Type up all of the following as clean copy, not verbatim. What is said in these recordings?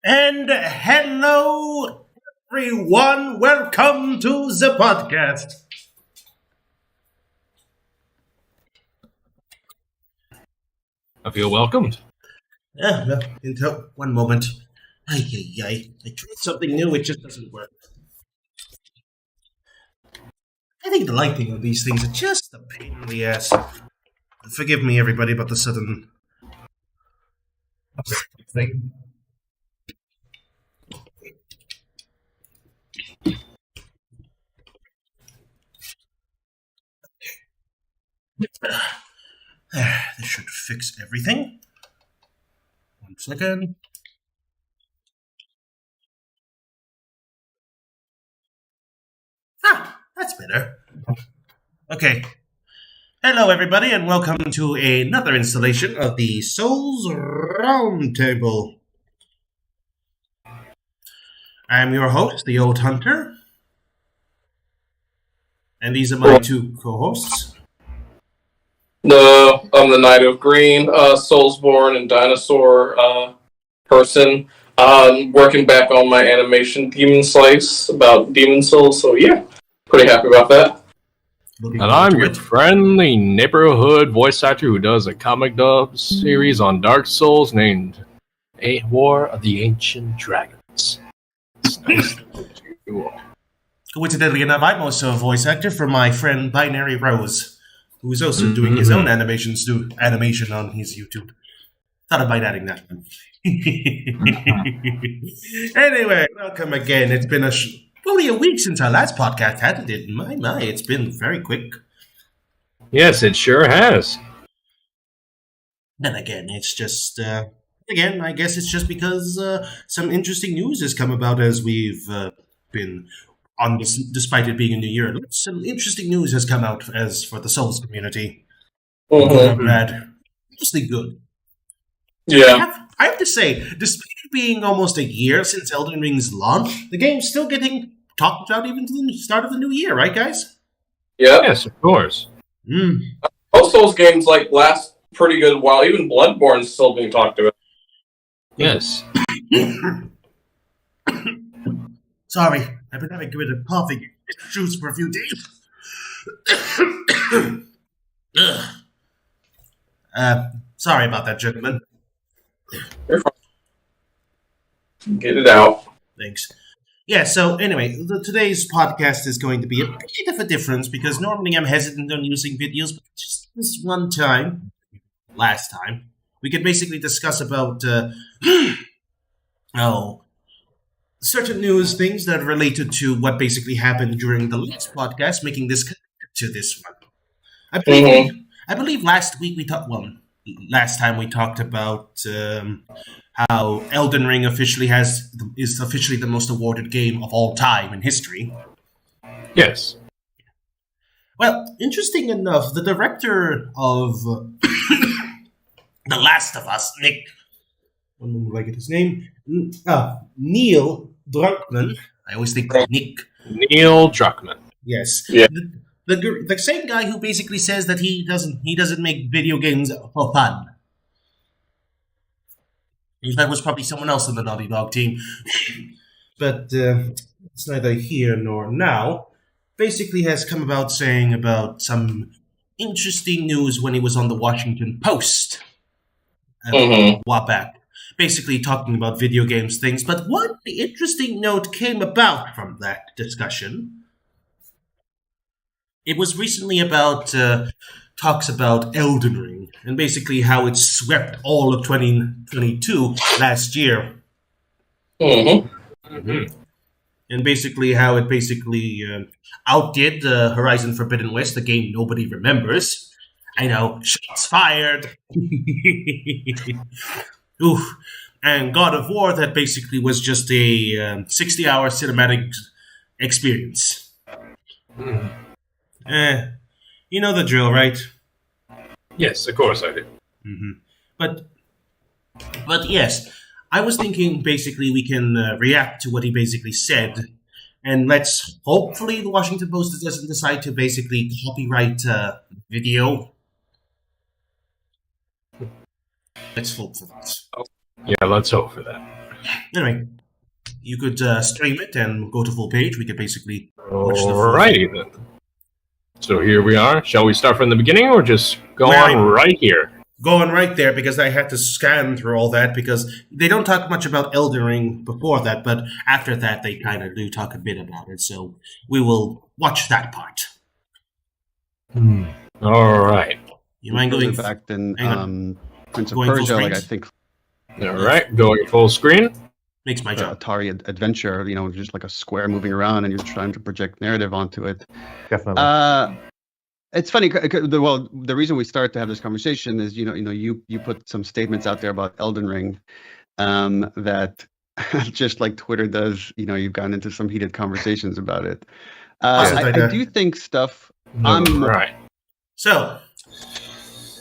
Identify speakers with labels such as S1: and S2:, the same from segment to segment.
S1: And hello, everyone. Welcome to the podcast.
S2: I feel welcomed.
S1: One moment. I tried something new. It just doesn't work. I think the lighting of these things are just a pain in the ass. Forgive me, everybody, about the sudden thing. This should fix everything. 1 second. That's better. Okay. Hello, everybody, and welcome to another installation of the Souls Roundtable. I'm your host, the Old Hunter, and these are my two co-hosts.
S3: No, I'm the Knight of Green, Soulsborne and Dinosaur person. Working back on my animation Demon Slice about Demon Souls, so yeah, pretty happy about that.
S2: And I'm your friendly neighborhood voice actor who does a comic dub series on Dark Souls named War of the Ancient Dragons. It's nice to meet you all.
S1: Coincidentally enough, I'm also a voice actor for my friend Binary Rose, who's also doing his own animation on his YouTube. Thought about adding that one. Anyway, welcome again. It's been only a week since our last podcast, hasn't it? My, it's been very quick.
S2: Yes, it sure has.
S1: And again, it's just, I guess it's just because some interesting news has come about as we've been on this, despite it being a new year. Some interesting news has come out as for the Souls community. Good or bad. Mostly good.
S3: Yeah.
S1: I have to say, despite it being almost a year since Elden Ring's launch, the game's still getting talked about even to the start of the new year, right, guys?
S3: Yeah.
S2: Yes, of course.
S3: Most Souls games last pretty good while. Even Bloodborne's still being talked about.
S2: Yes.
S1: Sorry, I've been having a bit of coughing issues for a few days. Sorry about that, gentlemen.
S3: You're fine. Get it out.
S1: Thanks. Yeah, so anyway, today's podcast is going to be a bit of a difference because normally I'm hesitant on using videos, but just this one time, last time, we could basically discuss about, certain news things that are related to what basically happened during the last podcast, making this connected to this one. I believe last week last time we talked about how Elden Ring is officially the most awarded game of all time in history.
S2: Yes.
S1: Well, interesting enough, the director of The Last of Us, one moment I get his name, Neil Druckmann. I always think Nick.
S2: Neil Druckmann.
S1: Yes.
S3: Yeah.
S1: The same guy who basically says that he doesn't make video games for fun. That was probably someone else in the Naughty Dog team. But it's neither here nor now. Basically has come about saying about some interesting news when he was on the Washington Post a while back. basically talking about video games things. But one interesting note came about from that discussion. It was recently about talks about Elden Ring and basically how it swept all of 2022 last year.
S3: Mm-hmm.
S1: And basically how it basically outdid Horizon Forbidden West, the game nobody remembers. I know, shots fired. Oof. And God of War, that basically was just a 60-hour cinematic experience. You know the drill, right?
S2: Yes, of course I do.
S1: But yes, I was thinking basically we can react to what he basically said, and let's hopefully the Washington Post doesn't decide to basically copyright video. Let's hope for that.
S2: Yeah, let's hope for that.
S1: Anyway, you could stream it and go to full page. We could basically watch the full
S2: Alrighty then. So here we are. Shall we start from the beginning or just go on right here?
S1: Going right there because I had to scan through all that because they don't talk much about Elden Ring before that, but after that they kind of do talk a bit about it. So we will watch that part.
S2: All right.
S1: You mind going
S4: back then? Prince of
S1: Going full
S4: Persia, like
S1: screen?
S4: I think
S2: All right. Going full screen.
S1: Makes my job.
S4: Atari Adventure, just like a square moving around, and you're trying to project narrative onto it.
S5: Definitely.
S4: It's funny. The reason we started to have this conversation is, you put some statements out there about Elden Ring, that just like Twitter does, you've gotten into some heated conversations about it. I do think stuff.
S2: Right.
S1: So,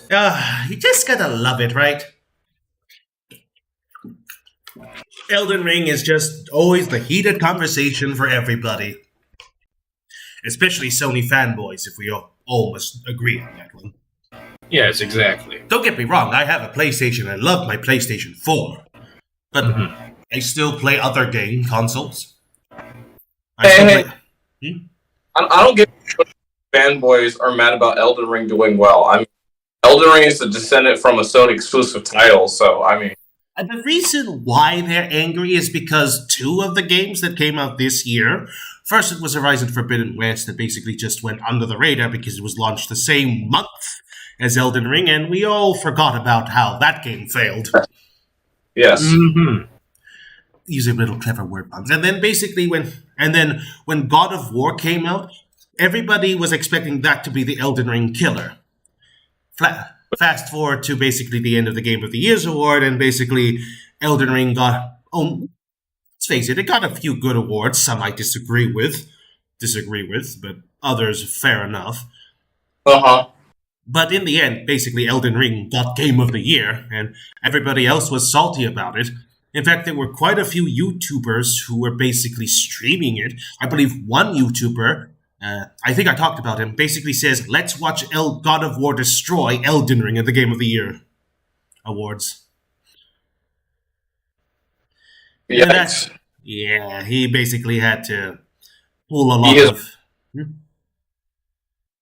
S1: you just gotta love it, right? Elden Ring is just always the heated conversation for everybody. Especially Sony fanboys, if we almost agree on that one.
S2: Yes, exactly.
S1: Don't get me wrong, I have a PlayStation. I love my PlayStation 4. But I still play other game consoles.
S3: I don't get what fanboys are mad about Elden Ring doing well. I mean, Elden Ring is a descendant from a Sony exclusive title, so I mean.
S1: The reason why they're angry is because two of the games that came out this year, first it was Horizon Forbidden West that basically just went under the radar because it was launched the same month as Elden Ring, and we all forgot about how that game failed.
S3: Yes.
S1: Using little clever word puns. And then basically when God of War came out, everybody was expecting that to be the Elden Ring killer. Fast forward to basically the end of the Game of the Year's award, and basically Elden Ring got, let's face it got a few good awards. Some I disagree with, but others fair enough. But in the end, basically Elden Ring got Game of the Year, and everybody else was salty about it. In fact, there were quite a few YouTubers who were basically streaming it. I believe one YouTuber, I think I talked about him, basically says, let's watch God of War destroy Elden Ring at the Game of the Year awards.
S3: Yes.
S1: Yeah, he basically had to pull a lot of...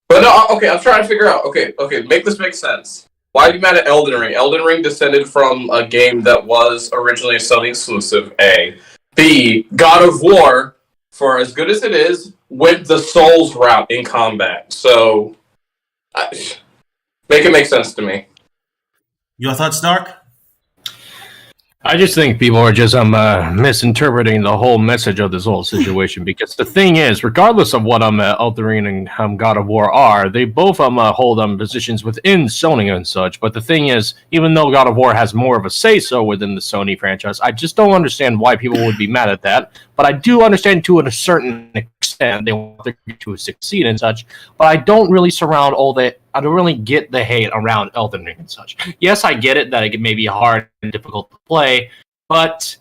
S3: But no, okay, I'm trying to figure out, okay, make this make sense. Why are you mad at Elden Ring? Elden Ring descended from a game that was originally a Sony exclusive, A. B, God of War, for as good as it is, went the Souls route in combat. So, make it make sense to me.
S1: Your thoughts, Darc?
S2: I just think people are just misinterpreting the whole message of this whole situation, because the thing is, regardless of what Elden Ring and God of War are, they both hold positions within Sony and such. But the thing is, even though God of War has more of a say-so within the Sony franchise, I just don't understand why people would be mad at that. But I do understand to a certain extent they want their game to succeed and such. But I don't really I don't really get the hate around Elden Ring and such. Yes, I get it that it may be hard and difficult to play, but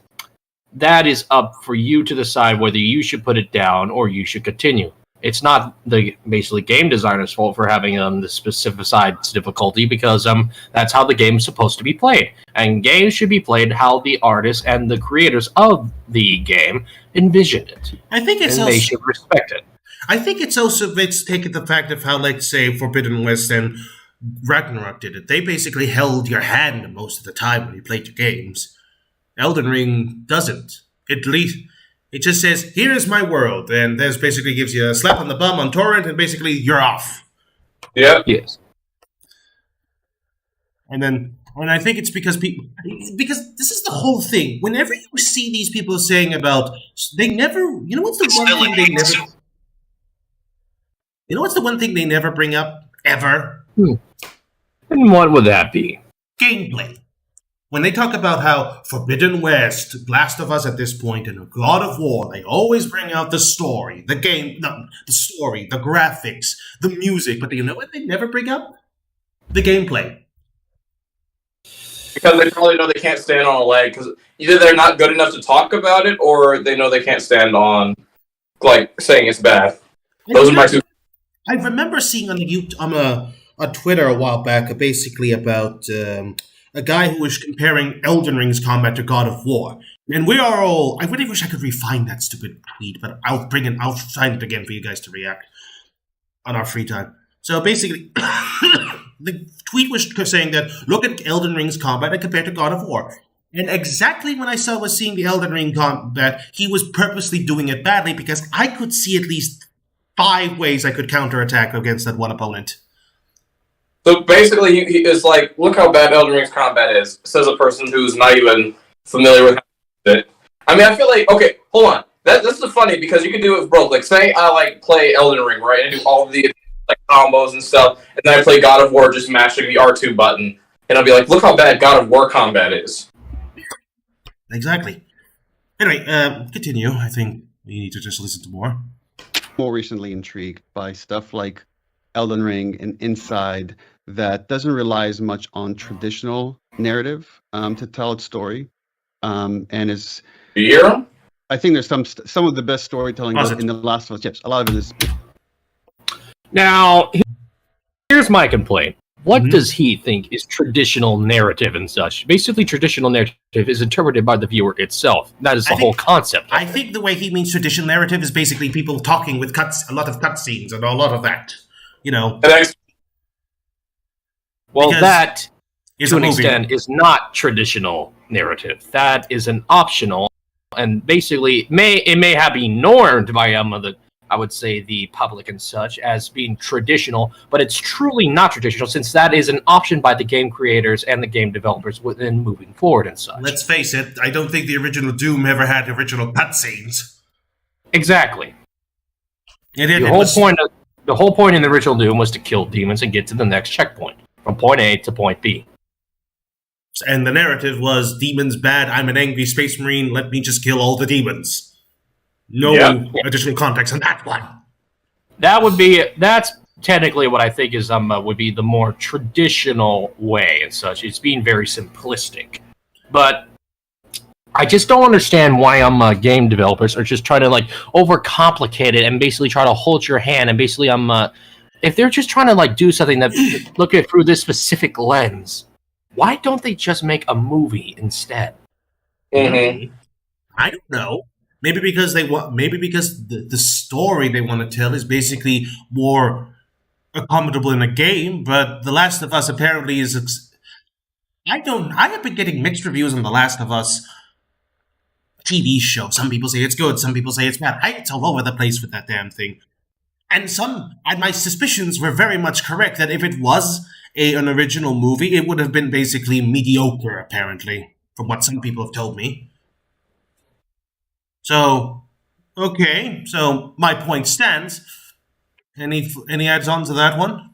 S2: that is up for you to decide whether you should put it down or you should continue. It's not the basically game designer's fault for having the specified difficulty, because that's how the game is supposed to be played. And games should be played how the artists and the creators of the game envisioned it.
S1: I think it's
S2: and they should respect it.
S1: I think it's also let's take the fact of how, let's say, Forbidden West and Ragnarok did it. They basically held your hand most of the time when you played your games. Elden Ring doesn't. It just says, "Here is my world," and this basically gives you a slap on the bum on torrent, and basically you're off.
S3: Yeah.
S2: Yes.
S1: And I think it's because this is the whole thing. Whenever you see these people saying about, they never, you know what's the one thing they never, you know what's the one thing they never bring up ever?
S2: And what would that be?
S1: Gameplay. When they talk about how Forbidden West, Last of Us at this point, and God of War, they always bring out the story, the story, the graphics, the music. But you know what they never bring up? The gameplay.
S3: Because they probably know they can't stand on a leg, because either they're not good enough to talk about it, or they know they can't stand on, like, saying it's bad. Those are my two.
S1: I remember seeing on Twitter a while back, basically about a guy who was comparing Elden Ring's combat to God of War. And we are all, I really wish I could refine that stupid tweet, but I'll find it again for you guys to react on our free time. So basically, the tweet was saying that, look at Elden Ring's combat and compare to God of War. And exactly when I was seeing the Elden Ring combat, he was purposely doing it badly because I could see at least 5 ways I could counterattack against that one opponent.
S3: So basically, he is like, look how bad Elden Ring's combat is, says a person who's not even familiar with it. I mean, I feel like, okay, hold on. This is funny because you can do it with both. Like, say I like play Elden Ring, right, and do all of the like combos and stuff, and then I play God of War just mashing the R2 button, and I'll be like, look how bad God of War combat is.
S1: Exactly. Anyway, continue. I think we need to just listen to more.
S4: More recently intrigued by stuff like Elden Ring and Inside that doesn't rely as much on traditional narrative to tell its story, and is.
S3: Yeah.
S4: I think there's some of the best storytelling in The Last of Us. Yes, a lot of it is.
S2: Now, here's my complaint. What does he think is traditional narrative and such? Basically, traditional narrative is interpreted by the viewer itself. That is the whole concept.
S1: I think the way he means traditional narrative is basically people talking with a lot of cutscenes and a lot of that. You know.
S2: Well, that, to an extent, is not traditional narrative. That is an optional, and basically, it may have been normed by I would say the public and such as being traditional, but it's truly not traditional since that is an option by the game creators and the game developers within moving forward and such.
S1: Let's face it, I don't think the original Doom ever had original cutscenes.
S2: Exactly. The whole point in the original Doom was to kill demons and get to the next checkpoint from point A to point B.
S1: And the narrative was, demons bad, I'm an angry space marine, let me just kill all the demons. No additional context on that one.
S2: That's technically what I think is would be the more traditional way and such. It's being very simplistic. But I just don't understand why game developers are just trying to like overcomplicate it and basically try to hold your hand and basically if they're just trying to like do something that look at through this specific lens, why don't they just make a movie instead?
S3: Mm-hmm.
S1: I don't know. Maybe because the story they want to tell is basically more accommodable in a game. But The Last of Us apparently is. I have been getting mixed reviews on The Last of Us TV show. Some people say it's good. Some people say it's bad. It's all over the place with that damn thing. And my suspicions were very much correct that if it was an original movie, it would have been basically mediocre. Apparently, from what some people have told me. So, okay. So my point stands. Any adds-on to that one?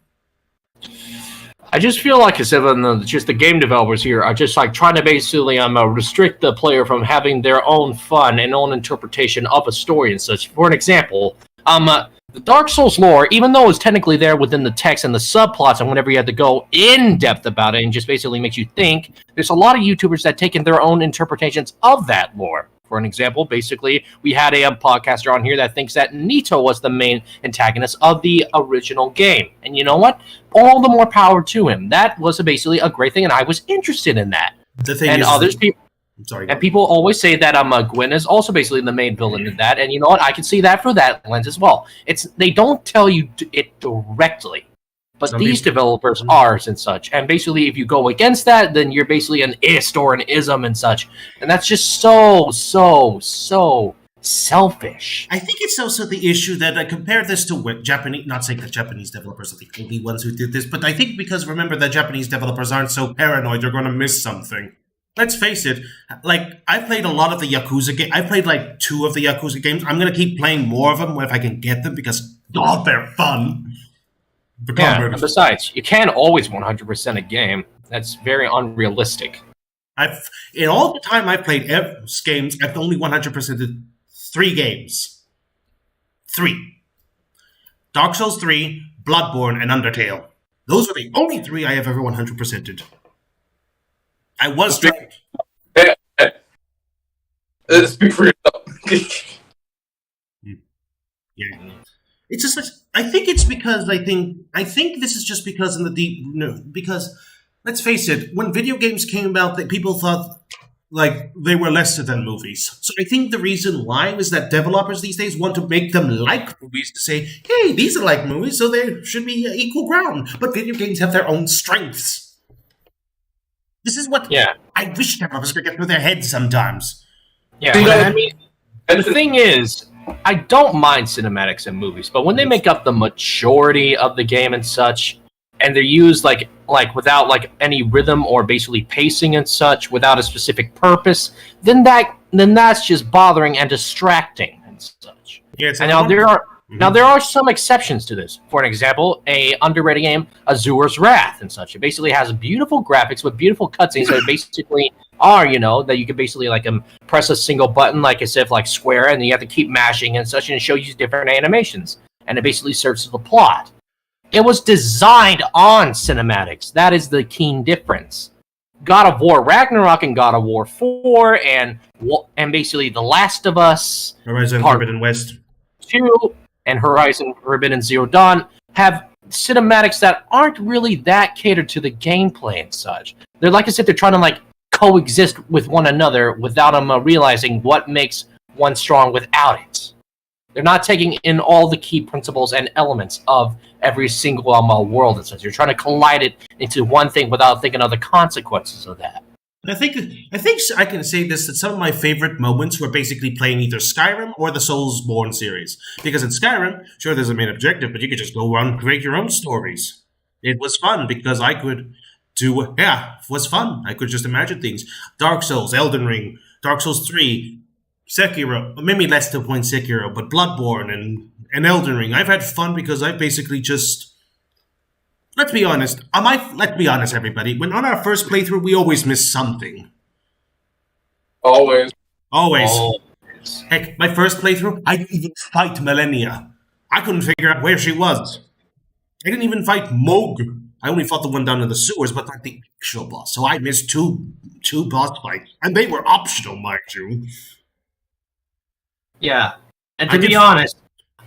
S2: I just feel like as if just the game developers here are just like trying to basically restrict the player from having their own fun and own interpretation of a story and such. For an example, the Dark Souls lore, even though it's technically there within the text and the subplots, and whenever you have to go in depth about it and just basically makes you think, there's a lot of YouTubers that take in their own interpretations of that lore. For an example, basically, we had a podcaster on here that thinks that Nito was the main antagonist of the original game. And you know what? All the more power to him. That was basically a great thing, and I was interested in that.
S1: The thing
S2: and
S1: is,
S2: others people,
S1: I'm sorry.
S2: And people always say that Gwen is also basically the main villain in that. And you know what? I can see that through that lens as well. They don't tell you it directly. but
S1: Some
S2: these
S1: people-
S2: developers are and such. And basically, if you go against that, then you're basically an ist or an ism and such. And that's just so selfish.
S1: I think it's also the issue that I compare this to what Japanese, not saying that Japanese developers are the only ones who did this, but I think because remember that Japanese developers aren't so paranoid they're going to miss something. Let's face it, like, I played a lot of the Yakuza games. I played like 2 of the Yakuza games. I'm going to keep playing more of them if I can get them because, God, they're fun.
S2: Yeah, and besides, you can't always 100% a game. That's very unrealistic.
S1: In all the time I've played games, I've only 100%ed 3 games. 3. Dark Souls 3, Bloodborne, and Undertale. Those are the only 3 I have ever 100%ed. I was trying.
S3: Speak for yourself.
S1: Yeah. It's just like, I think it's because I think this is just because in the deep because let's face it, when video games came about, that people thought like they were lesser than movies. So I think the reason why is that developers these days want to make them like movies to say, hey, these are like movies, so there should be equal ground. But video games have their own strengths. This is what I wish developers could get through their heads sometimes.
S2: Yeah, I mean, the thing is, I don't mind cinematics in movies, but when they make up the majority of the game and such, and they're used like without like any rhythm or basically pacing and such, without a specific purpose, then that's just bothering and distracting and such.
S1: Yeah,
S2: and now there are some exceptions to this. For an example, a underrated game, Azura's Wrath and such. It basically has beautiful graphics with beautiful cutscenes that basically are, that you can basically like press a single button like as if like Square, and then you have to keep mashing and such, and it shows you different animations, and it basically serves to the plot. It was designed on cinematics. That is the keen difference. God of War Ragnarok and God of War 4 and basically The Last of Us,
S1: Horizon Forbidden West
S2: 2 and Horizon Forbidden Zero Dawn have cinematics that aren't really that catered to the gameplay and such. They're like as if they're trying to like coexist with one another without them realizing what makes one strong without it. They're not taking in all the key principles and elements of every single world and such. You're trying to collide it into one thing without thinking of the consequences of that.
S1: I think I can say this, that some of my favorite moments were basically playing either Skyrim or the Soulsborne series. Because in Skyrim, sure, there's a main objective, but you could just go around and create your own stories. It was fun because I could it was fun. I could just imagine things. Dark Souls, Elden Ring, Dark Souls 3, Sekiro, maybe less to the point Sekiro, but Bloodborne and Elden Ring. I've had fun because I basically just... Let's be honest, everybody. When on our first playthrough, we always miss something.
S3: Always.
S1: Heck, my first playthrough, I didn't even fight Millennia. I couldn't figure out where she was. I didn't even fight Moog. I only fought the one down in the sewers, but not the actual boss. So I missed two boss fights, and they were optional, mind you.
S2: Yeah, and to be honest,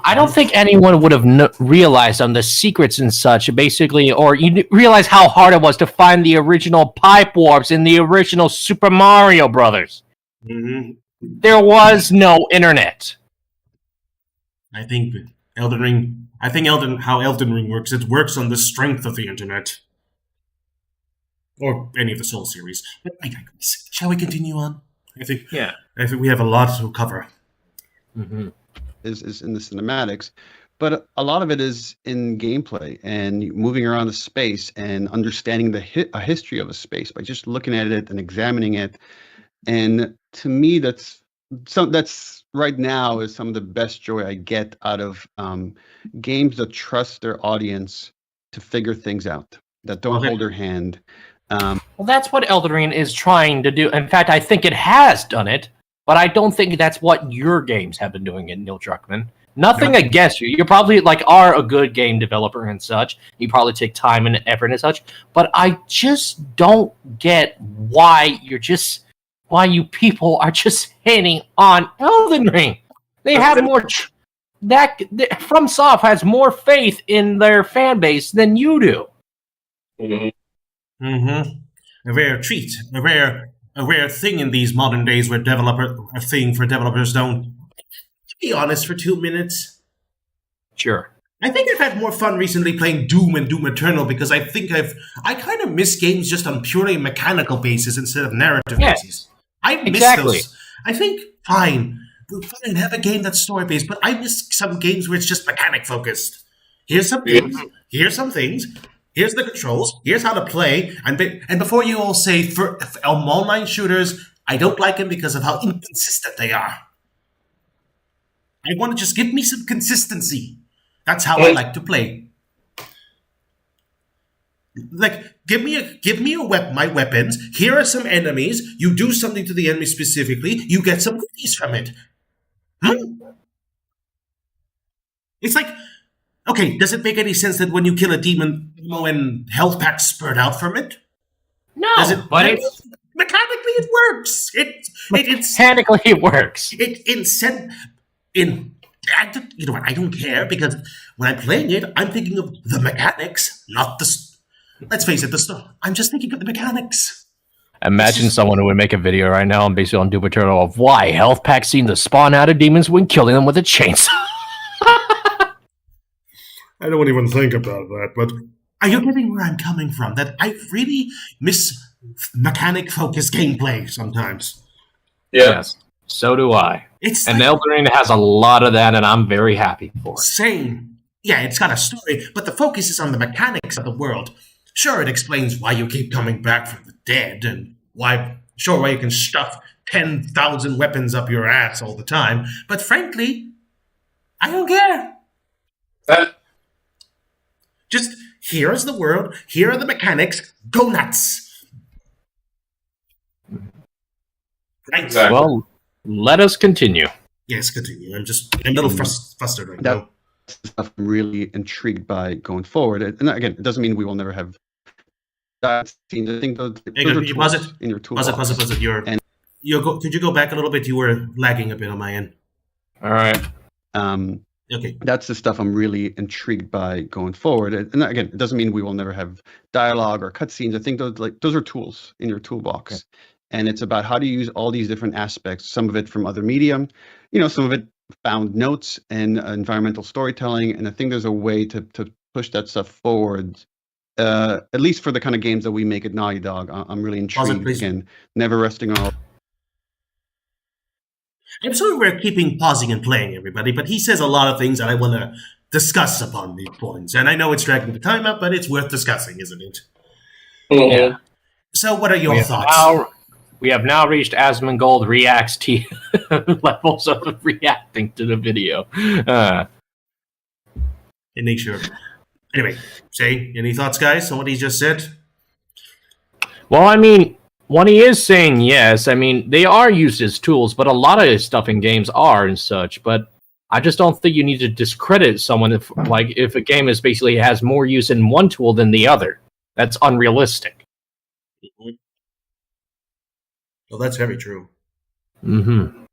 S2: I don't think anyone would have realized on the secrets and such, basically, or you realize how hard it was to find the original pipe warps in the original Super Mario Brothers.
S1: Mm-hmm.
S2: There was no internet.
S1: I think Elden Ring. How Elden Ring works. It works on the strength of the internet, or any of the Soul series. But I digress. Shall we continue on? I think we have a lot to cover.
S2: Mm-hmm.
S4: Is in the cinematics, but a lot of it is in gameplay and moving around the space and understanding a history of a space by just looking at it and examining it. And to me, that's right now is some of the best joy I get out of games that trust their audience to figure things out, that don't hold their hand.
S2: Well, that's what Elden Ring is trying to do. In fact, I think it has done it. But I don't think that's what your games have been doing, Neil Druckmann. Nothing against you. You probably are a good game developer and such. You probably take time and effort and such. But I just don't get why you people are just hating on Elden Ring. They have more. FromSoft has more faith in their fan base than you do.
S3: Mm-hmm.
S1: Mm-hmm. A rare treat. A rare thing in these modern days where developers don't. To be honest for 2 minutes.
S2: Sure.
S1: I think I've had more fun recently playing Doom and Doom Eternal because I think I kind of miss games just on purely mechanical basis instead of narrative basis. I miss those. I think fine, have a game that's story based, but I miss some games where it's just mechanic focused. Here's some things. Here's some things. Here's the controls. Here's how to play. And before you all say for online shooters, I don't like them because of how inconsistent they are. I want to just give me some consistency. That's how I like to play. Like, give me my weapons. Here are some enemies. You do something to the enemy specifically. You get some goodies from it. It's like, okay, does it make any sense that when you kill a demon, ammo and health packs spurt out from it?
S2: No, but
S1: mechanically it works.
S2: Mechanically it works.
S1: You know what? I don't care because when I'm playing it, I'm thinking of the mechanics, not the. Let's face it, the story. I'm just thinking of the mechanics.
S2: Imagine someone who would make a video right now and basically on Doom Eternal of why health packs seem to spawn out of demons when killing them with a chainsaw.
S1: I don't even think about that, but are you getting where I'm coming from? That I really miss mechanic-focused gameplay sometimes.
S3: Yeah.
S2: Yes, so do I. And
S1: like,
S2: Elden Ring has a lot of that, and I'm very happy for it.
S1: Same. Yeah, it's got a story, but the focus is on the mechanics of the world. Sure, it explains why you keep coming back from the dead, and why you can stuff 10,000 weapons up your ass all the time, but frankly, I don't care. Just, here is the world, here are the mechanics, go nuts! Right.
S3: Exactly.
S2: Well, let us continue.
S1: Yes, continue. I'm a little flustered right now.
S4: That's stuff I'm really intrigued by going forward. And again, it doesn't mean we will never have that scene. I think those are
S1: pause it.
S4: In your toolbox.
S1: Pause it. Could you go back a little bit? You were lagging a bit on my end.
S2: All right.
S1: Okay.
S4: That's the stuff I'm really intrigued by going forward. And again, it doesn't mean we will never have dialogue or cutscenes. I think those are tools in your toolbox. Okay. And it's about how to use all these different aspects, some of it from other media, some of it found notes and environmental storytelling. And I think there's a way to push that stuff forward, at least for the kind of games that we make at Naughty Dog. I'm really intrigued. Again, never resting on all.
S1: I'm sorry we're keeping pausing and playing, everybody, but he says a lot of things that I want to discuss upon these points. And I know it's dragging the time up, but it's worth discussing, isn't it?
S3: Mm-hmm. Yeah.
S1: So what are your thoughts?
S2: We have now reached Asmongold reacts to levels of reacting to the video.
S1: In nature. Anyway, say, any thoughts, guys, on what he just said?
S2: Well, I mean, when he is saying yes, I mean, they are used as tools, but a lot of his stuff in games are and such. But I just don't think you need to discredit someone if a game is basically has more use in one tool than the other. That's unrealistic.
S1: Mm-hmm. Well, that's very true.
S2: Mm-hmm.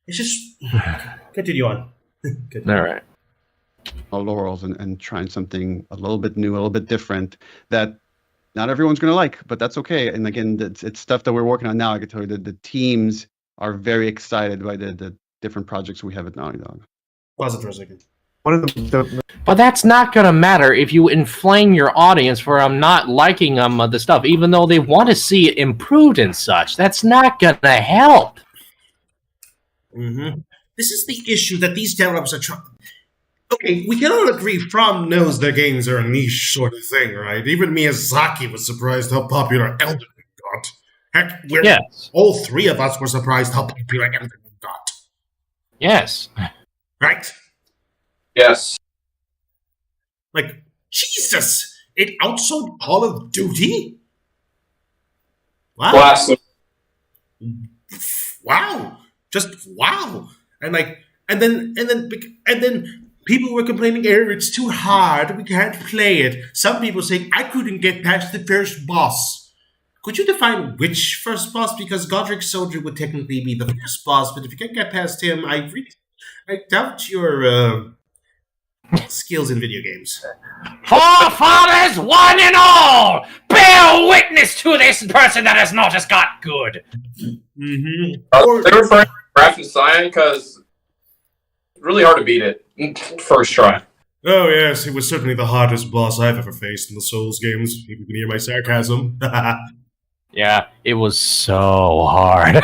S1: It's just... Continue on.
S2: All right.
S4: Laurels and trying something a little bit new, a little bit different that not everyone's going to like, but that's okay. And again, it's stuff that we're working on now. I can tell you that the teams are very excited by the different projects we have at Naughty Dog.
S1: Pause it for a second.
S2: But that's not going to matter if you inflame your audience for not liking the stuff, even though they want to see it improved and such. That's not going to help.
S1: Mm-hmm. This is the issue that these developers are trying... Okay, we can all agree From knows their games are a niche sort of thing, right? Even Miyazaki was surprised how popular Elden Ring got. Heck, all three of us were surprised how popular Elden Ring got.
S2: Yes.
S1: Right?
S3: Yes.
S1: Like, Jesus! It outsold Call of Duty? Wow.
S3: Blasphemy.
S1: Wow. Just wow. And then people were complaining, it's too hard, we can't play it. Some people saying, I couldn't get past the first boss. Could you define which first boss? Because Godric Soldier would technically be the first boss, but if you can't get past him, I doubt your skills in video games.
S2: Forefathers, one and all, bear witness to this person that has not just got good.
S1: Mm-hmm.
S3: They're referring to Craft and Cyan because really hard to beat it first try.
S1: Oh yes, it was certainly the hardest boss I've ever faced in the Souls games. You can hear my sarcasm.
S2: Yeah, it was so hard.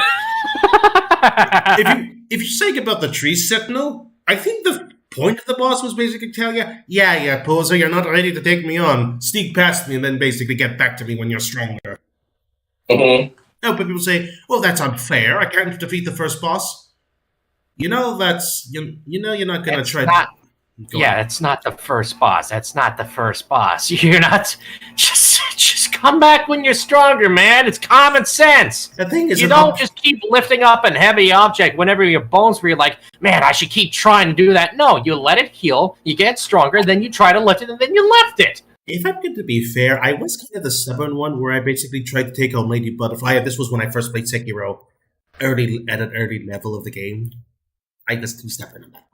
S1: If you're saying about the tree sentinel, I think the point of the boss was basically tell you, yeah, poser, you're not ready to take me on. Sneak past me and then basically get back to me when you're stronger.
S3: Mm-hmm.
S1: No, but people say, well, that's unfair. I can't defeat the first boss. You know that's you're not gonna
S2: It's
S1: try.
S2: not-
S1: Go
S2: Yeah,
S1: on.
S2: that's not the first boss. That's not the first boss. You're not just come back when you're stronger, man. It's common sense.
S1: The thing is,
S2: You don't just keep lifting up a heavy object whenever your bones where you're like, man, I should keep trying to do that. No, you let it heal, you get stronger, then you try to lift it, and then you lift it.
S1: If I'm going to be fair, I was kind of the stubborn one where I basically tried to take on Lady Butterfly. This was when I first played Sekiro, at an early level of the game. I was too stubborn on that.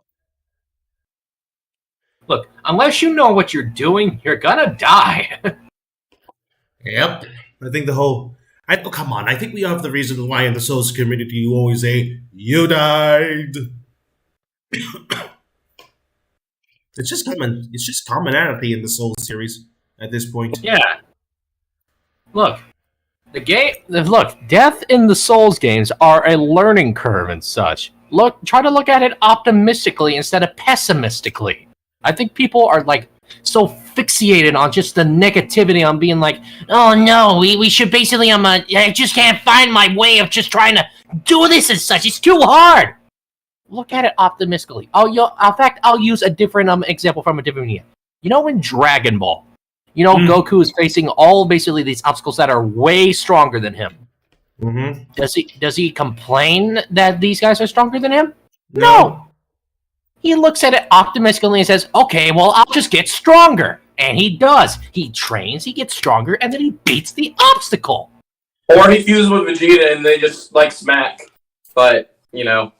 S2: Look, unless you know what you're doing, you're gonna die.
S1: Yep. I think the whole... oh, come on. I think we have the reason why in the Souls community you always say, you died. It's just commonality in the Souls series at this point.
S2: Yeah. Look, death in the Souls games are a learning curve and such. Try to look at it optimistically instead of pessimistically. I think people are like so fixated on just the negativity on being like, oh no, we should basically I just can't find my way of just trying to do this and such. It's too hard. Look at it optimistically. In fact, I'll use a different example from a different medium. You know, in Dragon Ball, Goku is facing all basically these obstacles that are way stronger than him.
S1: Mm-hmm.
S2: Does he complain that these guys are stronger than him? No. He looks at it optimistically and says, okay, well, I'll just get stronger. And he does. He trains, he gets stronger, and then he beats the obstacle.
S3: Or he fuses with Vegeta and they just, smack. But,
S1: Yeah,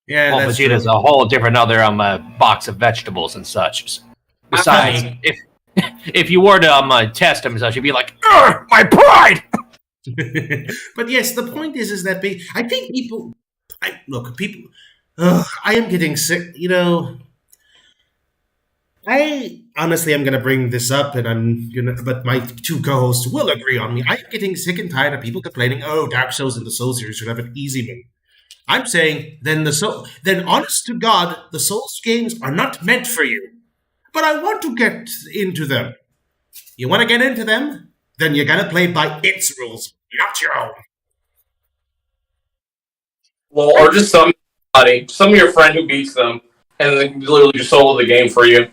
S2: Well,
S1: that's
S2: Vegeta's
S1: true.
S2: a whole different other box of vegetables and such. Besides, if you were to test him and such, you'd be like, "Ugh, my pride!"
S1: But yes, the point is that I think people... I am getting sick, I honestly am going to bring this up, and but my two co-hosts will agree on me. I'm getting sick and tired of people complaining, oh, Dark Souls and the Souls series should have an easy mode. I'm saying, then honest to God, the Souls games are not meant for you. But I want to get into them. You want to get into them? Then you got to play by its rules, not your own.
S3: well, or just some of your friend who beats them, and then literally just solo the game for you.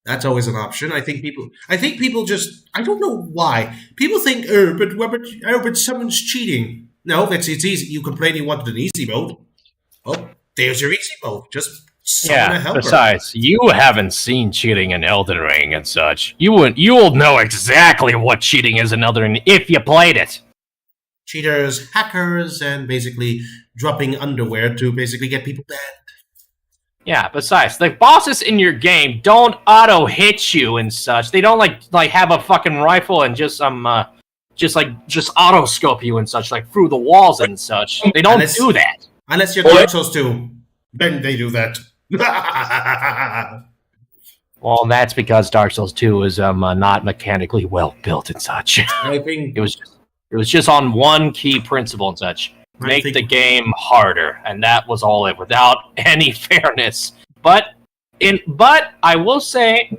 S1: That's always an option. I think people just, I don't know why. People think, but someone's cheating. No, it's easy. You complain you wanted an easy mode. Well, there's your easy mode. Just summon a helper.
S2: Besides, you haven't seen cheating in Elden Ring and such. You'll know exactly what cheating is in Elden Ring if you played it.
S1: Cheaters, hackers, and basically dropping underwear to basically get people banned.
S2: Yeah, besides, the bosses in your game don't auto-hit you and such. They don't like have a fucking rifle and just auto-scope you and such, like through the walls and such. They don't do that.
S1: Unless you're Dark Souls 2. Then they do that.
S2: Well, that's because Dark Souls 2 is not mechanically well built and such.
S1: I think
S2: It was just on one key principle and such. Make the game harder, and that was all it, without any fairness. But I will say,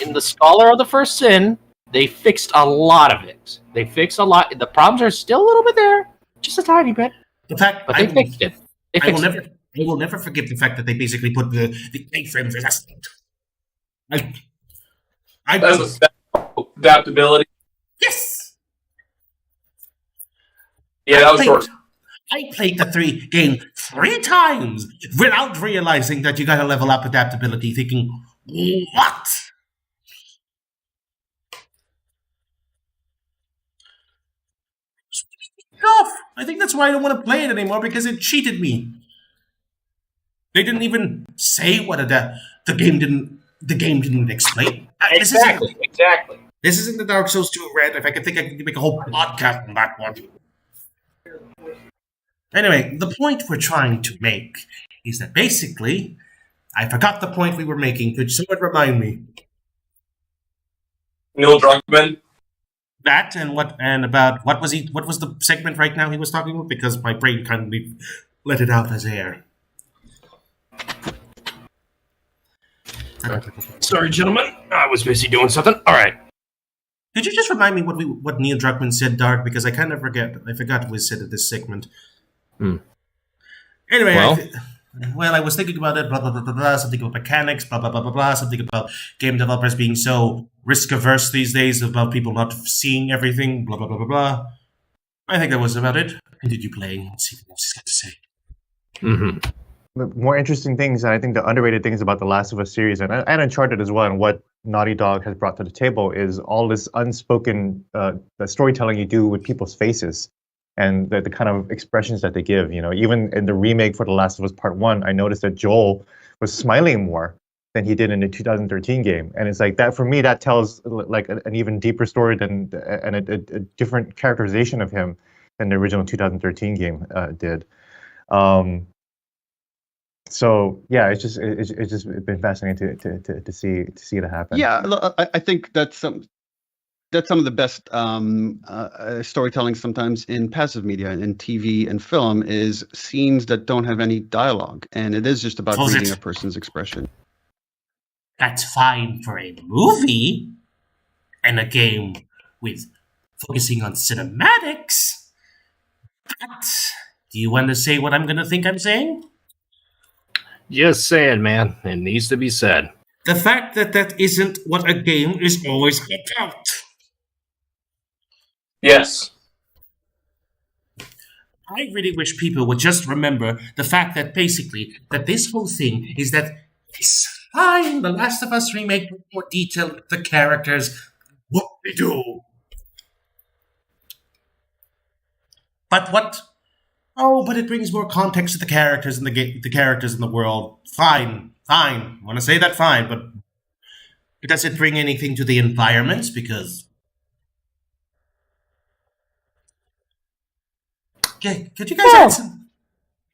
S2: in the Scholar of the First Sin, they fixed a lot of it. They fixed a lot. The problems are still a little bit there, just a tiny bit. But they fixed it.
S1: I will never forgive the fact that they basically put the A-frames as a state.
S3: That's adaptability.
S1: Yes!
S3: Yeah, that was short.
S1: I played the game 3 times without realizing that you gotta level up adaptability, thinking, what? Enough! I think that's why I don't want to play it anymore, because it cheated me. They didn't even say what the game didn't explain.
S2: Exactly.
S1: This isn't the Dark Souls 2 rant. If I could think, I could make a whole podcast on that one. Anyway, the point we're trying to make is that basically, I forgot the point we were making. Could someone remind me?
S3: Neil Druckmann.
S1: That and about what was the segment right now he was talking about? Because my brain kindly let it out as air.
S2: Sorry, gentlemen. I was busy doing something. All right.
S1: Could you just remind me what Neil Druckmann said, Darc? Because I kind of forget. I forgot what he said at this segment. Anyway, I was thinking about it, blah, blah, blah, blah, blah, something about mechanics, blah, blah, blah, blah, blah, something about game developers being so risk-averse these days, about people not seeing everything, blah, blah, blah, blah, blah. I think that was about it. Continue playing. Let's see what else he's got to say.
S5: The more interesting things, and I think the underrated things about the Last of Us series, and Uncharted as well, and what Naughty Dog has brought to the table is all this unspoken the storytelling you do with people's faces and the kind of expressions that they give. You know, even in the remake for The Last of Us Part 1, I noticed that Joel was smiling more than he did in the 2013 game. And it's like that, for me, that tells like an even deeper story than and a different characterization of him than the original 2013 game did. So yeah, it's just been fascinating to see it happen.
S4: Yeah, I think that's some of the best storytelling sometimes in passive media, in TV and film, is scenes that don't have any dialogue, and it is just about reading a person's expression.
S1: That's fine for a movie and a game with focusing on cinematics. But do you want to say what I'm going to think I'm saying?
S2: Just say it, man. It needs to be said.
S1: The fact that isn't what a game is always about.
S3: Yes.
S1: I really wish people would just remember the fact that basically that this whole thing is that it's fine. The Last of Us remake with more detail, the characters, what they do. But what? Oh, but it brings more context to the characters in the characters in the world. Fine. I want to say that fine, but does it bring anything to the environments? Because okay, could you guys add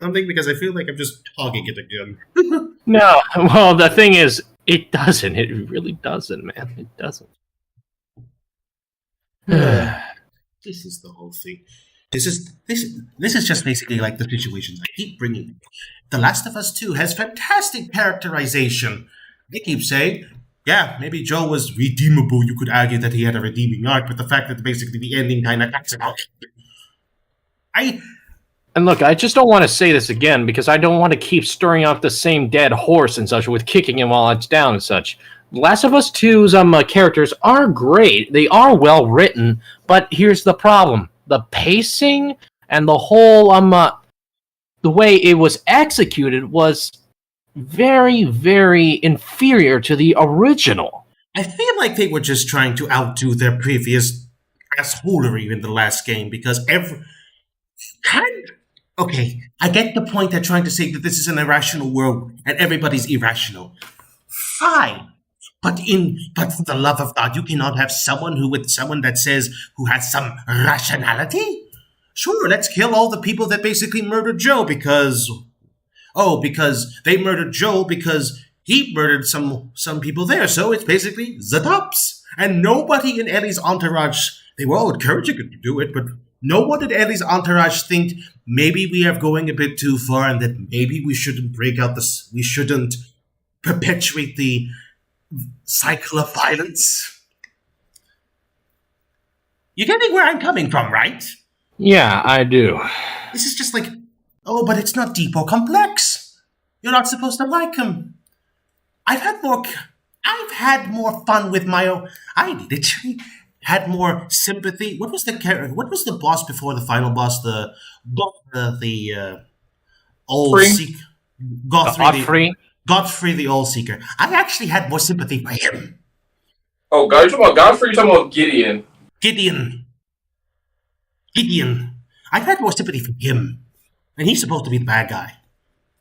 S1: something? Because I feel like I'm just hogging it again.
S2: No, well, the thing is, it doesn't. It really doesn't, man. It doesn't.
S1: This is the whole thing. This is just basically like the situations I keep bringing. The Last of Us 2 has fantastic characterization. They keep saying, yeah, maybe Joel was redeemable. You could argue that he had a redeeming arc, but the fact that basically the ending kind of cuts it out.
S2: And look, I just don't want to say this again because I don't want to keep stirring up the same dead horse and such with kicking him while it's down and such. Last of Us 2's characters are great. They are well written, but here's the problem. The pacing and the whole the way it was executed was very, very inferior to the original.
S1: I feel like they were just trying to outdo their previous assholery in the last game because okay, I get the point they're trying to say that this is an irrational world and everybody's irrational. Fine. But for the love of God, you cannot have someone who has some rationality? Sure, let's kill all the people that basically murdered Joe because they murdered Joel because he murdered some people there. So it's basically the tops. And nobody in Ellie's entourage, they were all encouraging him to do it, but no one in Ellie's entourage think maybe we are going a bit too far and that maybe we shouldn't we shouldn't perpetuate the cycle of violence. You're getting where I'm coming from, right?
S2: Yeah, I do.
S1: This is just like, oh, but it's not deep or complex. You're not supposed to like him. I've had more fun with my own. I literally had more sympathy. What was the boss before the final boss? The old Godfrey the All Seeker. I actually had more sympathy for him.
S3: Oh, God, you're talking about Godfrey? You're talking about Gideon.
S1: Gideon. I've had more sympathy for him. And he's supposed to be the bad guy.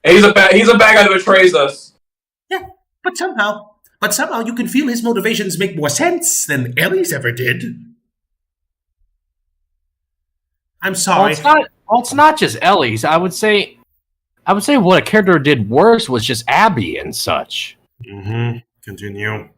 S3: And he's a bad guy that betrays us.
S1: Yeah, but somehow you can feel his motivations make more sense than Ellie's ever did. I'm sorry.
S2: Well, it's not just Ellie's. I would say I would say what a character did worse was just Abby and such.
S1: Continue.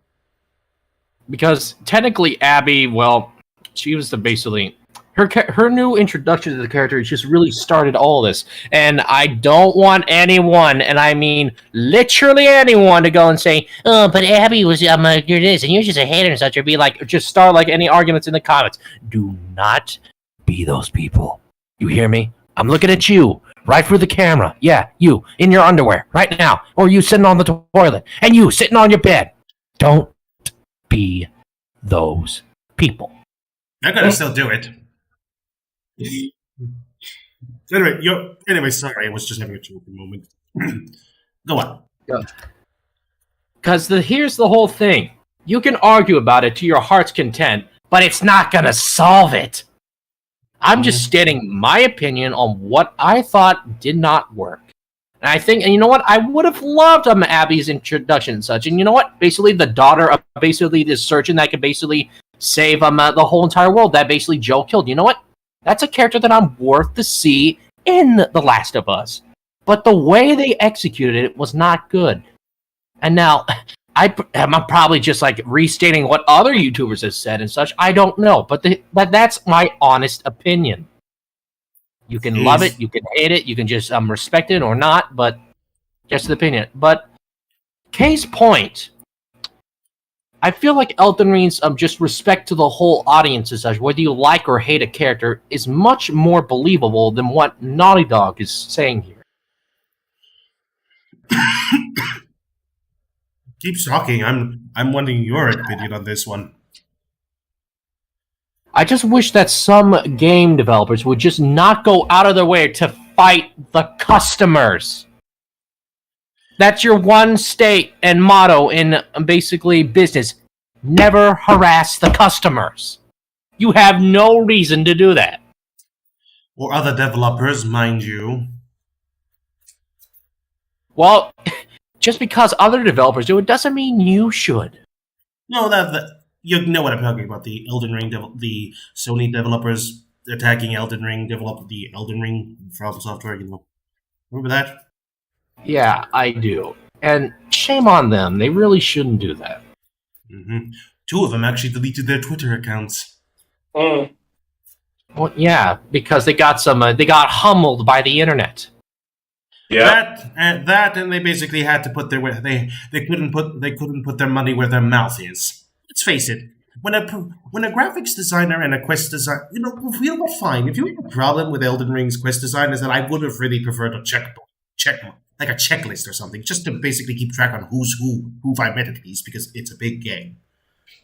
S2: Because technically Abby, well, she was basically her new introduction to the character just really started all this. And I don't want anyone, and I mean literally anyone, to go and say, "Oh, but Abby was you're this, and you're just a hater and such," or be like, just start like any arguments in the comments. Do not be those people. You hear me? I'm looking at you right through the camera. Yeah, you in your underwear right now, or you sitting on the toilet, and you sitting on your bed. Don't be those people.
S1: I'm gonna still do it. Anyway, sorry, I was just having a joking moment. Go on.
S2: Because here's the whole thing. You can argue about it to your heart's content, but it's not gonna solve it. I'm just stating my opinion on what I thought did not work. And I think, and you know what? I would have loved Abby's introduction and such. And you know what? Basically, the daughter of basically this surgeon that could basically save the whole entire world that basically Joe killed. You know what? That's a character that I'm worth to see in The Last of Us. But the way they executed it was not good. And now, I'm probably just like restating what other YouTubers have said and such. I don't know. But that's my honest opinion. You can love it, you can hate it, you can just respect it or not, but just an opinion. But case point, I feel like Elden Ring's just respect to the whole audience and such, whether you like or hate a character, is much more believable than what Naughty Dog is saying here.
S1: Keep talking. I'm wanting your opinion on this one.
S2: I just wish that some game developers would just not go out of their way to fight the customers. That's your one state and motto in basically business. Never harass the customers. You have no reason to do that.
S1: Or other developers, mind you.
S2: Well, just because other developers do it doesn't mean you should.
S1: No, you know what I'm talking about. The Elden Ring, the Sony developers attacking Elden Ring, developed the Elden Ring from software. Remember that?
S2: Yeah, I do. And shame on them. They really shouldn't do that.
S1: Mm-hmm. 2 of them actually deleted their Twitter accounts.
S2: Well, yeah, because they got humbled by the internet.
S3: Yeah.
S1: That, and they basically had to put they couldn't put their money where their mouth is. Let's face it. When a graphics designer and a quest designer, fine. If you have a problem with Elden Ring's quest design, is that I would have really preferred a check like a checklist or something, just to basically keep track on who's who I met at least, because it's a big game.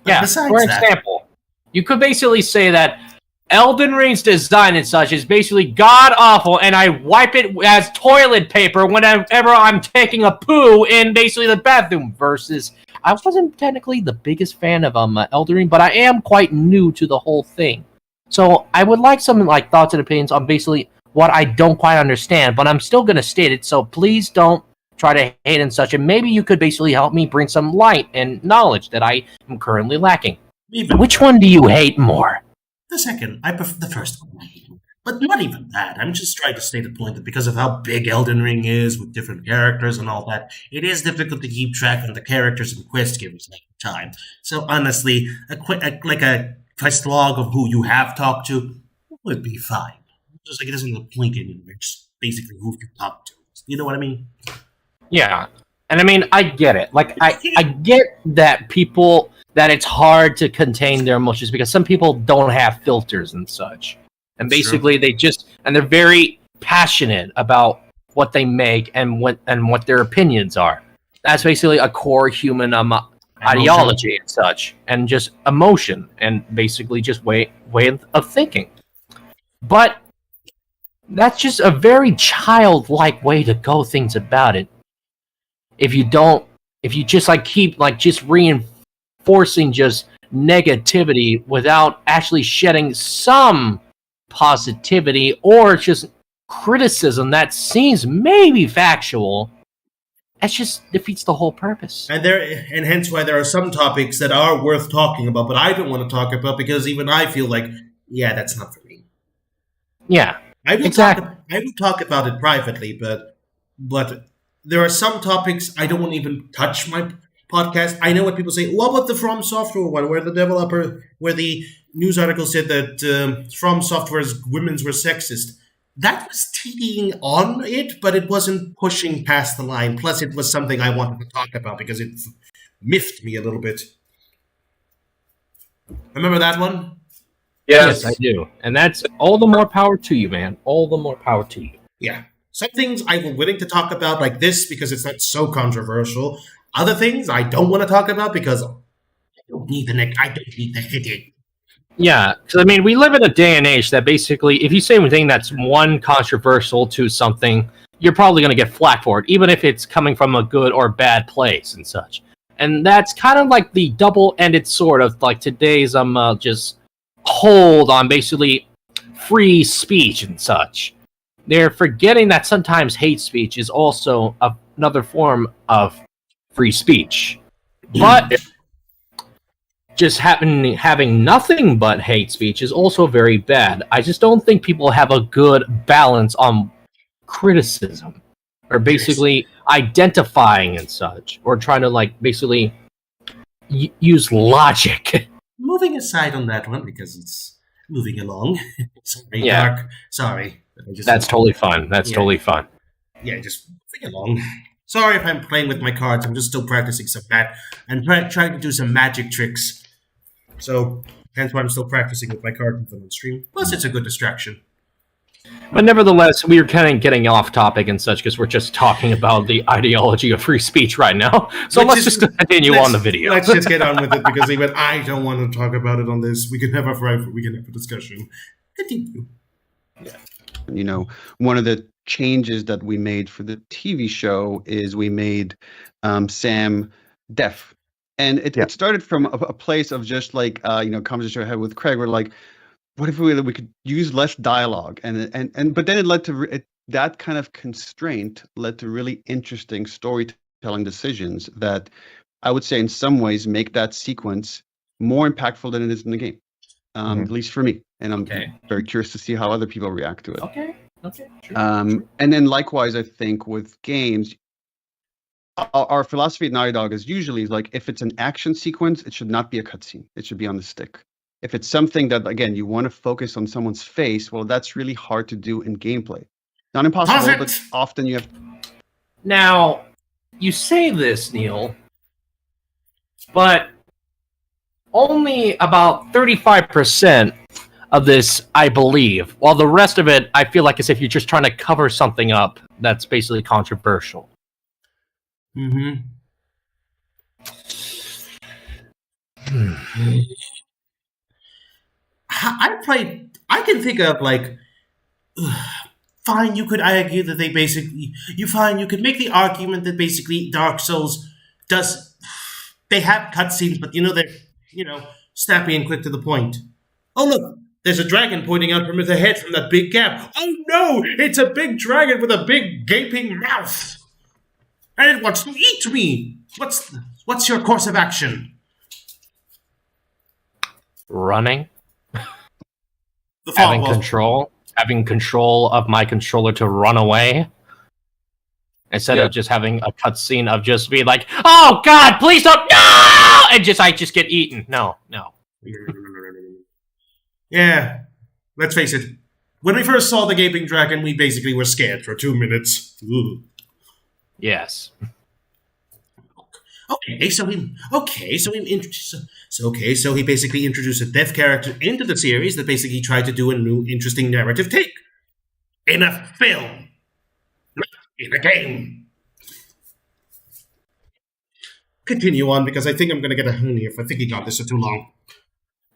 S1: But
S2: yeah. For example, you could basically say that Elden Ring's design and such is basically god awful, and I wipe it as toilet paper whenever I'm taking a poo in basically the bathroom. Versus, I wasn't technically the biggest fan of Elden Ring, but I am quite new to the whole thing. So I would like some thoughts and opinions on basically what I don't quite understand, but I'm still going to state it. So please don't try to hate and such, and maybe you could basically help me bring some light and knowledge that I am currently lacking. Which one do you hate more?
S1: The second. I prefer the first one. But not even that. I'm just trying to state the point that because of how big Elden Ring is, with different characters and all that, it is difficult to keep track of the characters and quest givers at the time. So honestly, a quest log of who you have talked to would be fine. Just it doesn't look like anywhere. Just basically who you talked to. You know what I mean?
S2: Yeah. And I mean, I get it. I get that that it's hard to contain their emotions because some people don't have filters and such. And basically they're very passionate about what they make and what their opinions are. That's basically a core human ideology and such, and just emotion and basically just way of thinking. But that's just a very childlike way to go things about it. If you just keep just reinforcing just negativity without actually shedding some positivity or just criticism that seems maybe factual, that just defeats the whole purpose.
S1: And hence why there are some topics that are worth talking about, but I don't want to talk about because even I feel like, yeah, that's not for me.
S2: Yeah,
S1: I will
S2: exactly.
S1: I will talk about it privately, but but there are some topics I don't want to even touch my podcast. I know what people say. What about the From Software one, where the news article said that From Software's women's were sexist? That was teetering on it, but it wasn't pushing past the line. Plus, it was something I wanted to talk about because it miffed me a little bit. Remember that one?
S3: Yes.
S2: Yes, I do. And that's all the more power to you, man. All the more power to you.
S1: Yeah. Some things I'm willing to talk about like this because it's not so controversial. Other things I don't want to talk about because I don't need the headache.
S2: Yeah, because I mean, we live in a day and age that basically, if you say anything that's one controversial to something, you're probably going to get flack for it, even if it's coming from a good or bad place and such. And that's kind of like the double-ended sword of like today's just hold on basically free speech and such. They're forgetting that sometimes hate speech is also another form of free speech. But just having nothing but hate speech is also very bad. I just don't think people have a good balance on criticism or basically identifying and such, or trying to like basically use logic.
S1: Moving aside on that one because it's moving along. Sorry,
S2: Yeah.
S1: Darc. Sorry.
S2: That's totally fun. That's totally fun.
S1: Yeah, just moving along. Sorry if I'm playing with my cards. I'm just still practicing some and trying to do some magic tricks. So, hence why I'm still practicing with my cards on stream. Plus, it's a good distraction.
S2: But nevertheless, we are kind of getting off topic and such because we're just talking about the ideology of free speech right now. So let's just continue on the video.
S1: Let's just get on with it because even I don't want to talk about it on this. We can have a discussion. Continue.
S4: Yeah. You know, one of the changes that we made for the TV show is we made Sam deaf. And it started from a place of just like, conversation I had with Craig. We're like, what if we could use less dialogue? But then it led to that kind of constraint led to really interesting storytelling decisions that I would say in some ways make that sequence more impactful than it is in the game. At least for me. And I'm very curious to see how other people react to it.
S2: Okay. Sure.
S4: And then likewise, I think with games, our philosophy at Naughty Dog is usually like if it's an action sequence, it should not be a cutscene. It should be on the stick. If it's something that, again, you want to focus on someone's face, well, that's really hard to do in gameplay. Not impossible, but often you have...
S2: Now, you say this, Neil, but only about 35% of this, I believe, while the rest of it, I feel like as if you're just trying to cover something up that's basically controversial.
S1: Mm-hmm. I can think of like, fine, you could argue that you could make the argument that basically Dark Souls they have cutscenes, but they're, snappy and quick to the point. Oh look, there's a dragon pointing out from the head from that big gap. Oh no, it's a big dragon with a big gaping mouth. And it wants to eat me. What's your course of action?
S2: Running. Having control of my controller to run away. Instead of just having a cutscene of just being like, oh God, please don't, no! And I just get eaten. No.
S1: Yeah, let's face it. When we first saw the gaping dragon, we basically were scared for 2 minutes. Ooh.
S2: Yes.
S1: So he basically introduced a deaf character into the series that basically tried to do a new interesting narrative take in a film, not in a game. Continue on because I think I'm going to get a honey if I think he got this for too long.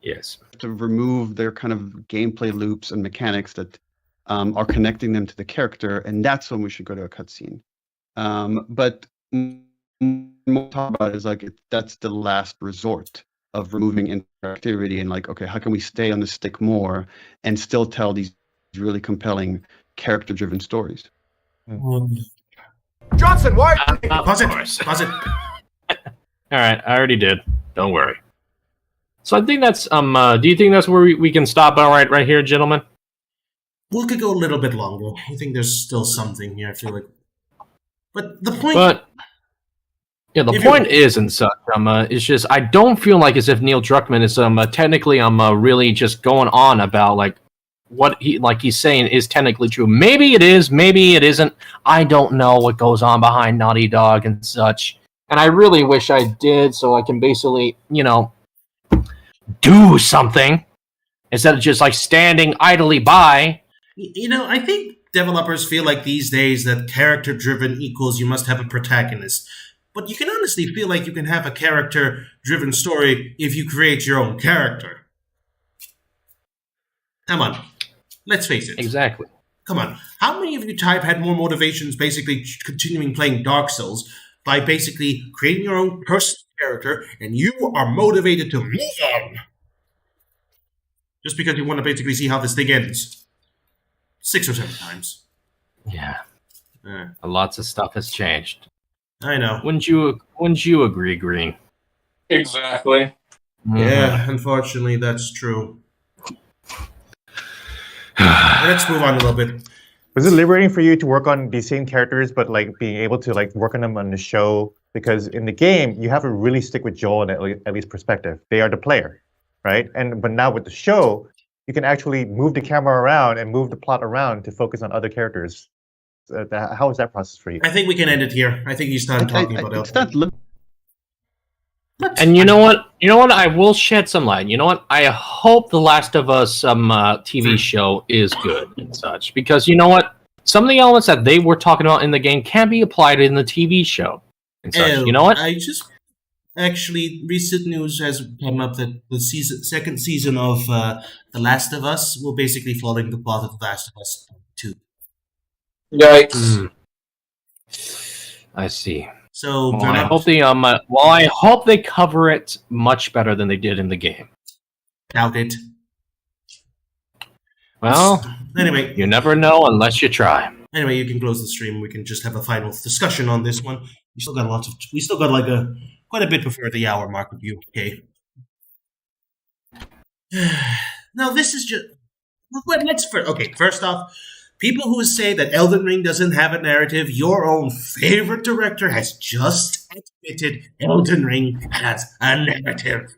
S2: Yes.
S4: To remove their kind of gameplay loops and mechanics that are connecting them to the character, and that's when we should go to a cutscene. But more talk about is like that's the last resort of removing interactivity and like, okay, how can we stay on the stick more and still tell these really compelling character-driven stories?
S6: Johnson, why?
S1: Pause it.
S2: All right, I already did. Don't worry. So I think that's do you think that's where we can stop all right here, gentlemen?
S1: We could go a little bit longer. I think there's still something here. I feel like But the point.
S2: But yeah, the point is and such. It's just I don't feel like as if Neil Druckmann is technically really just going on about like what he's saying is technically true. Maybe it is, maybe it isn't. I don't know what goes on behind Naughty Dog and such. And I really wish I did, so I can basically, do something instead of just like standing idly by.
S1: I think developers feel like these days that character-driven equals you must have a protagonist. But you can honestly feel like you can have a character-driven story if you create your own character. Come on, let's face it.
S2: Exactly.
S1: Come on, how many of you had more motivations basically continuing playing Dark Souls by basically creating your own personal character and you are motivated to move on? Just because you want to basically see how this thing ends. 6 or 7 times.
S2: Yeah. Lots of stuff has changed.
S1: I know.
S2: Wouldn't you agree, Green?
S3: Exactly.
S1: Yeah, unfortunately, that's true. Let's move on a little bit.
S5: Was it liberating for you to work on these same characters, but like being able to like work on them on the show? Because in the game, you have to really stick with Joel in at least perspective. They are the player, right? But now with the show, you can actually move the camera around and move the plot around to focus on other characters. How is that process for you?
S1: I think we can end it here. I think he's done talking about
S4: it's not
S2: And you know what? I will shed some light. You know what? I hope The Last of Us TV show is good and such. Because you know what? Some of the elements that they were talking about in the game can be applied in the TV show and such. You know what?
S1: Recent news has come up that the second season of The Last of Us will basically follow the plot of The Last of Us 2.
S3: Yikes.
S2: I see.
S1: So
S2: I hope they cover it much better than they did in the game.
S1: Doubt it.
S2: Well,
S1: anyway,
S2: you never know unless you try.
S1: Anyway, you can close the stream. We can just have a final discussion on this one. We still got quite a bit before the hour mark with you. Okay. Now this is just. First off. People who say that Elden Ring doesn't have a narrative, your own favorite director has just admitted Elden Ring has a narrative.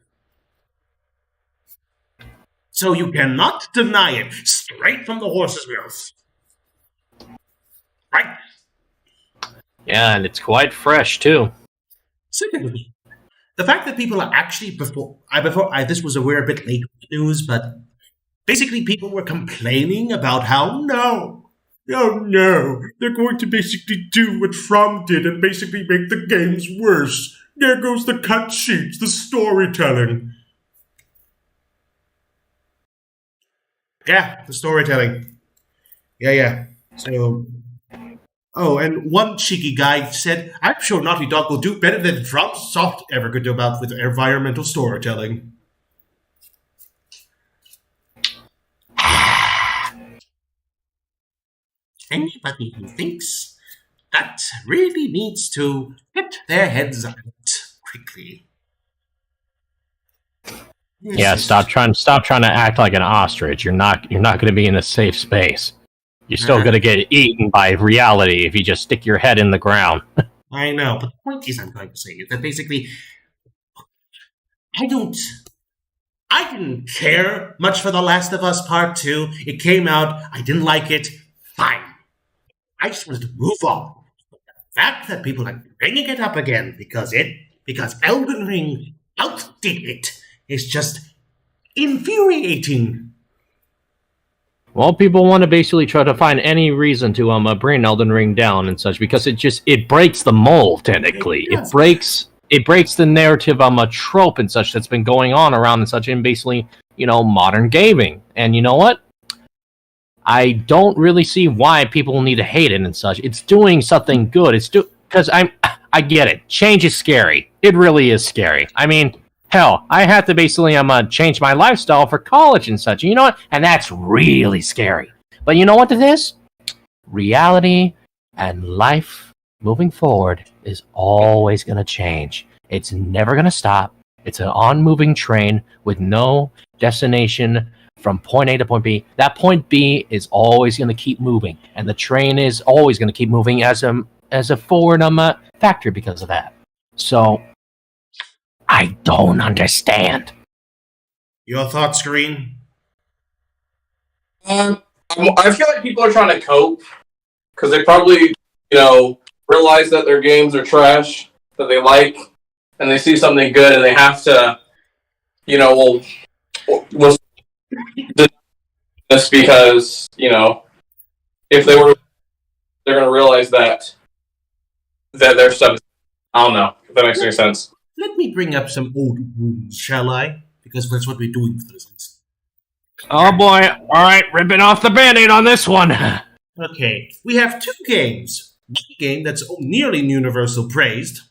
S1: So you cannot deny it straight from the horse's mouth. Right?
S2: Yeah, and it's quite fresh, too.
S1: Secondly, the fact that people are actually this was a bit late news, but basically, people were complaining about how, no, they're going to basically do what From did and basically make the games worse. There goes the cutscenes, the storytelling. Yeah, the storytelling. Yeah. So, and one cheeky guy said, I'm sure Naughty Dog will do better than FromSoft ever could do about with environmental storytelling. Anybody who thinks that really needs to get their heads out quickly.
S2: Yeah, stop trying to act like an ostrich. You're not going to be in a safe space. You're still going to get eaten by reality if you just stick your head in the ground.
S1: I know, but the point is I'm going to say is that basically I didn't care much for The Last of Us Part 2. It came out, I didn't like it. Fine. I just wanted to move on. But the fact that people are bringing it up again because Elden Ring outdid it is just infuriating.
S2: Well, people want to basically try to find any reason to bring Elden Ring down and such because it breaks the mold technically. It breaks the narrative a trope and such that's been going on around and such in basically modern gaming. And you know what? I don't really see why people need to hate it and such. It's doing something good. Because I get it. Change is scary. It really is scary. I mean, hell, I had to basically change my lifestyle for college and such. You know what? And that's really scary. But you know what it is? Reality and life moving forward is always going to change. It's never going to stop. It's an on-moving train with no destination from point A to point B. That point B is always going to keep moving, and the train is always going to keep moving as as a forward factor because of that. So I don't understand.
S1: Your thoughts, Green?
S3: I feel like people are trying to cope because they probably, realize that their games are trash that they like, and they see something good, and they have to, was this because if they were, they're going to realize that their stuff is, I don't know if that makes any sense.
S1: Let me bring up some old wounds, shall I? Because that's what we're doing for this.
S2: Oh boy, alright, ripping off the band-aid on this one.
S1: Okay, we have two games. One game that's nearly universal praised,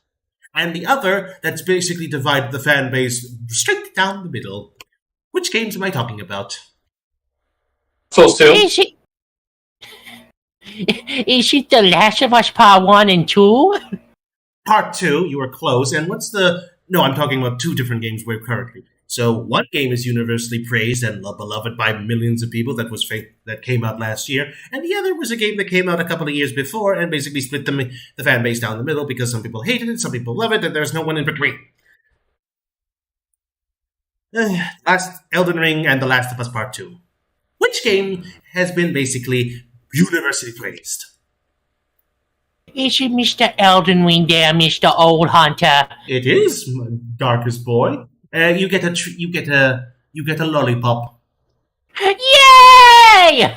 S1: and the other that's basically divided the fan base straight down the middle. Which games am I talking about?
S3: Souls 2?
S2: Is it The Last of Us Part 1 and 2?
S1: Part 2, you were close, and what's the... No, I'm talking about two different games we're currently. So one game is universally praised and beloved by millions of people that came out last year, and the other was a game that came out a couple of years before and basically split the fan base down the middle because some people hated it, some people love it, and there's no one in between. Elden Ring and The Last of Us Part 2. Which game has been basically universally praised?
S2: Is it Mr. Elden Ring there, Mr. Old Hunter?
S1: It is, my darkest boy. You get a lollipop.
S2: Yay!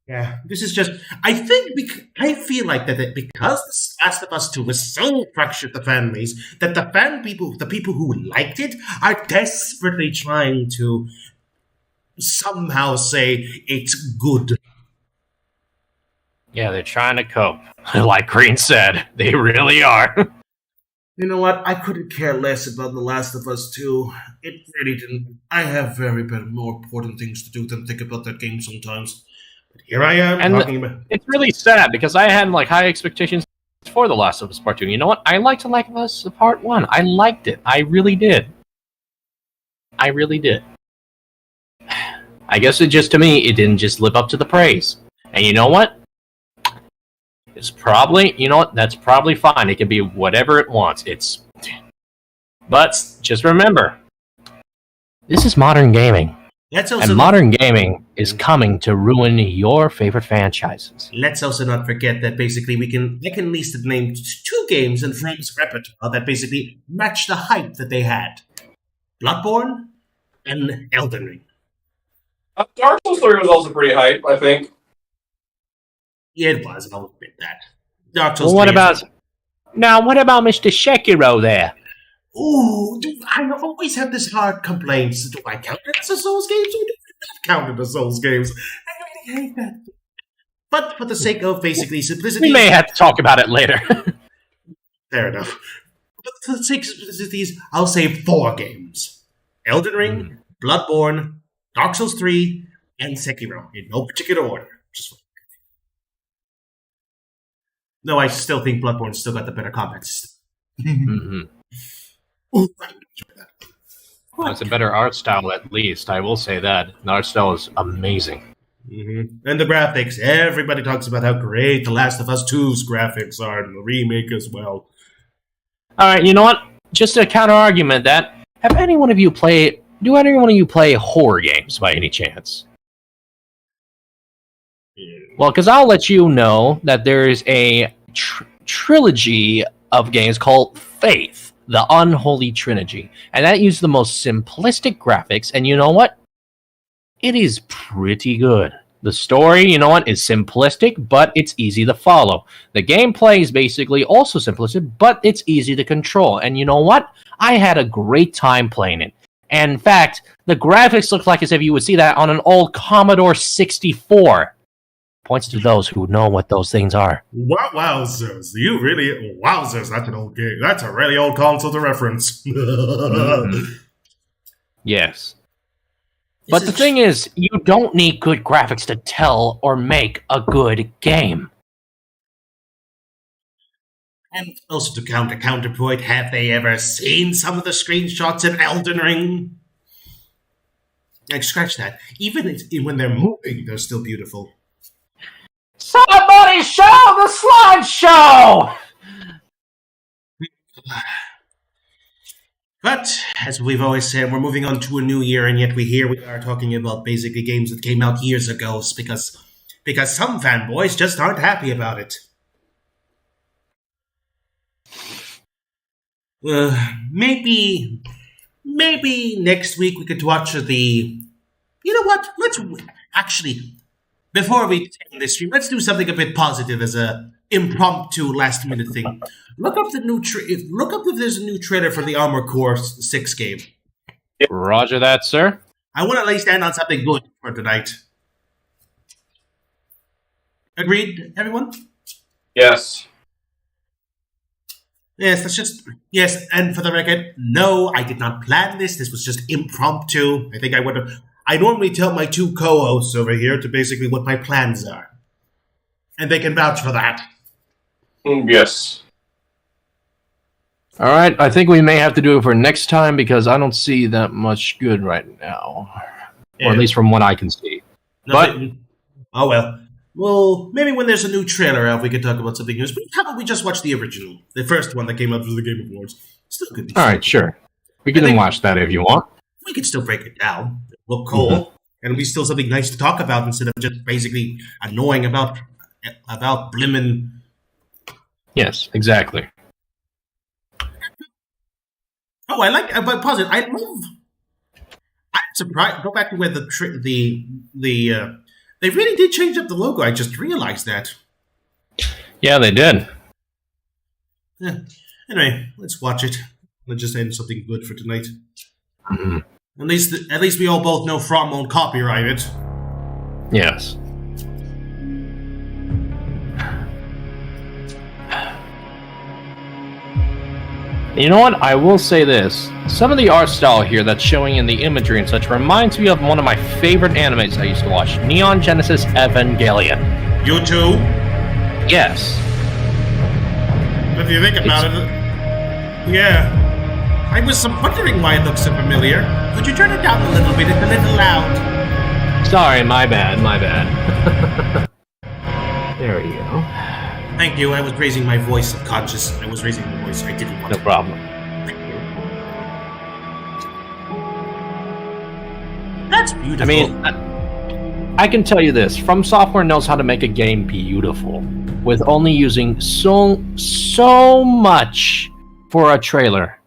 S1: Yeah, this is just. I feel like that because The Last of Us 2 was so fractured the fan base that the people who liked it, are desperately trying to somehow say it's good.
S2: Yeah, they're trying to cope. Like Green said, they really are.
S1: You know what? I couldn't care less about The Last of Us 2. It really didn't. I have more important things to do than think about that game sometimes. But here I am talking about.
S2: It's really sad because I had high expectations for The Last of Us Part 2. You know what? I liked The Last of Us Part 1. I liked it. I really did. I guess to me, it didn't just live up to the praise. And you know what? It's probably, that's probably fine. It can be whatever it wants. But just remember, this is modern gaming. And modern gaming is coming to ruin your favorite franchises.
S1: Let's also not forget that basically I can at least name two games in From's repertoire that basically match the hype that they had. Bloodborne and Elden Ring.
S3: Dark Souls 3 was also pretty hype, I think.
S1: Yeah, it was. I'll admit that. Dark Souls.
S2: Well, what about Mr. Sekiro there?
S1: Ooh, I always have this hard complaint. Do I count it as a Souls game, or do I not count it as Souls games? I really hate that. But for the sake of basically simplicity,
S2: we may have to talk about it later.
S1: Fair enough. But for the sake of simplicity, I'll say 4 games: Elden Ring, Bloodborne, Dark Souls 3, and Sekiro, in no particular order. No, I still think Bloodborne still got the better combat system. Ooh, I enjoy that.
S2: Well, it's a better art style, at least. I will say that. The art style is amazing.
S1: And the graphics. Everybody talks about how great The Last of Us 2's graphics are, and the remake as well.
S2: Alright, you know what? Just a counter-argument that, do any one of you play horror games by any chance? Well, because I'll let you know that there is a trilogy of games called Faith, the Unholy Trinity. And that uses the most simplistic graphics, and you know what? It is pretty good. The story, you know what, is simplistic, but it's easy to follow. The gameplay is basically also simplistic, but it's easy to control. And you know what? I had a great time playing it. And in fact, the graphics look like as if you would see that on an old Commodore 64. Points to those who know what those things are.
S1: Wowzers. Wowzers, that's an old game. That's a really old console to reference.
S2: Yes. But the thing is, you don't need good graphics to tell or make a good game.
S1: And also to counterpoint, have they ever seen some of the screenshots in Elden Ring? Like, scratch that. Even when they're moving, they're still beautiful.
S2: Somebody show the slideshow!
S1: But as we've always said, we're moving on to a new year, and yet we are talking about basically games that came out years ago because some fanboys just aren't happy about it. Maybe next week we could watch the. You know what? Let's actually, before we end this stream, let's do something a bit positive as a impromptu last minute thing. Look up if there's a new trailer for the Armored Core 6 game.
S2: Roger that, sir.
S1: I want to at least end on something good for tonight. Agreed, everyone?
S3: Yes.
S1: Yes, and for the record, no, I did not plan this. This was just impromptu. I think I normally tell my two co-hosts over here to basically what my plans are. And they can vouch for that.
S3: Yes.
S2: All right, I think we may have to do it for next time because I don't see that much good right now.
S1: Yeah.
S2: Or at least from what I can see.
S1: Oh well. Well, maybe when there's a new trailer out, we could talk about something new. But how about we just watch the original? The first one that came out for the Game Awards. Still could be.
S2: All right, sure. We can watch that if you want.
S1: We could still break it down. Look cool. And it'll be still something nice to talk about instead of just basically annoying about blimmin'.
S2: Yes, exactly.
S1: Oh, but pause it. I'm surprised. Go back to where they really did change up the logo. I just realized that.
S2: Yeah, they did.
S1: Yeah. Anyway, let's watch it. Let's just end something good for tonight.
S2: Mm-hmm.
S1: At least we all both know From won't copyright it.
S2: Yes. You know what? I will say this. Some of the art style here that's showing in the imagery and such reminds me of one of my favorite animes I used to watch, Neon Genesis Evangelion.
S1: You too?
S2: Yes.
S1: If you think about it, yeah. I was wondering why it looks so familiar. Could you turn it down a little bit? It's a little loud.
S2: Sorry, my bad. There we go.
S1: Thank you. I was raising my voice subconscious. I was raising the voice. I didn't want
S2: No
S1: to.
S2: problem.
S1: Thank you. That's beautiful.
S2: I mean, I can tell you this. From Software knows how to make a game beautiful with only using so much for a trailer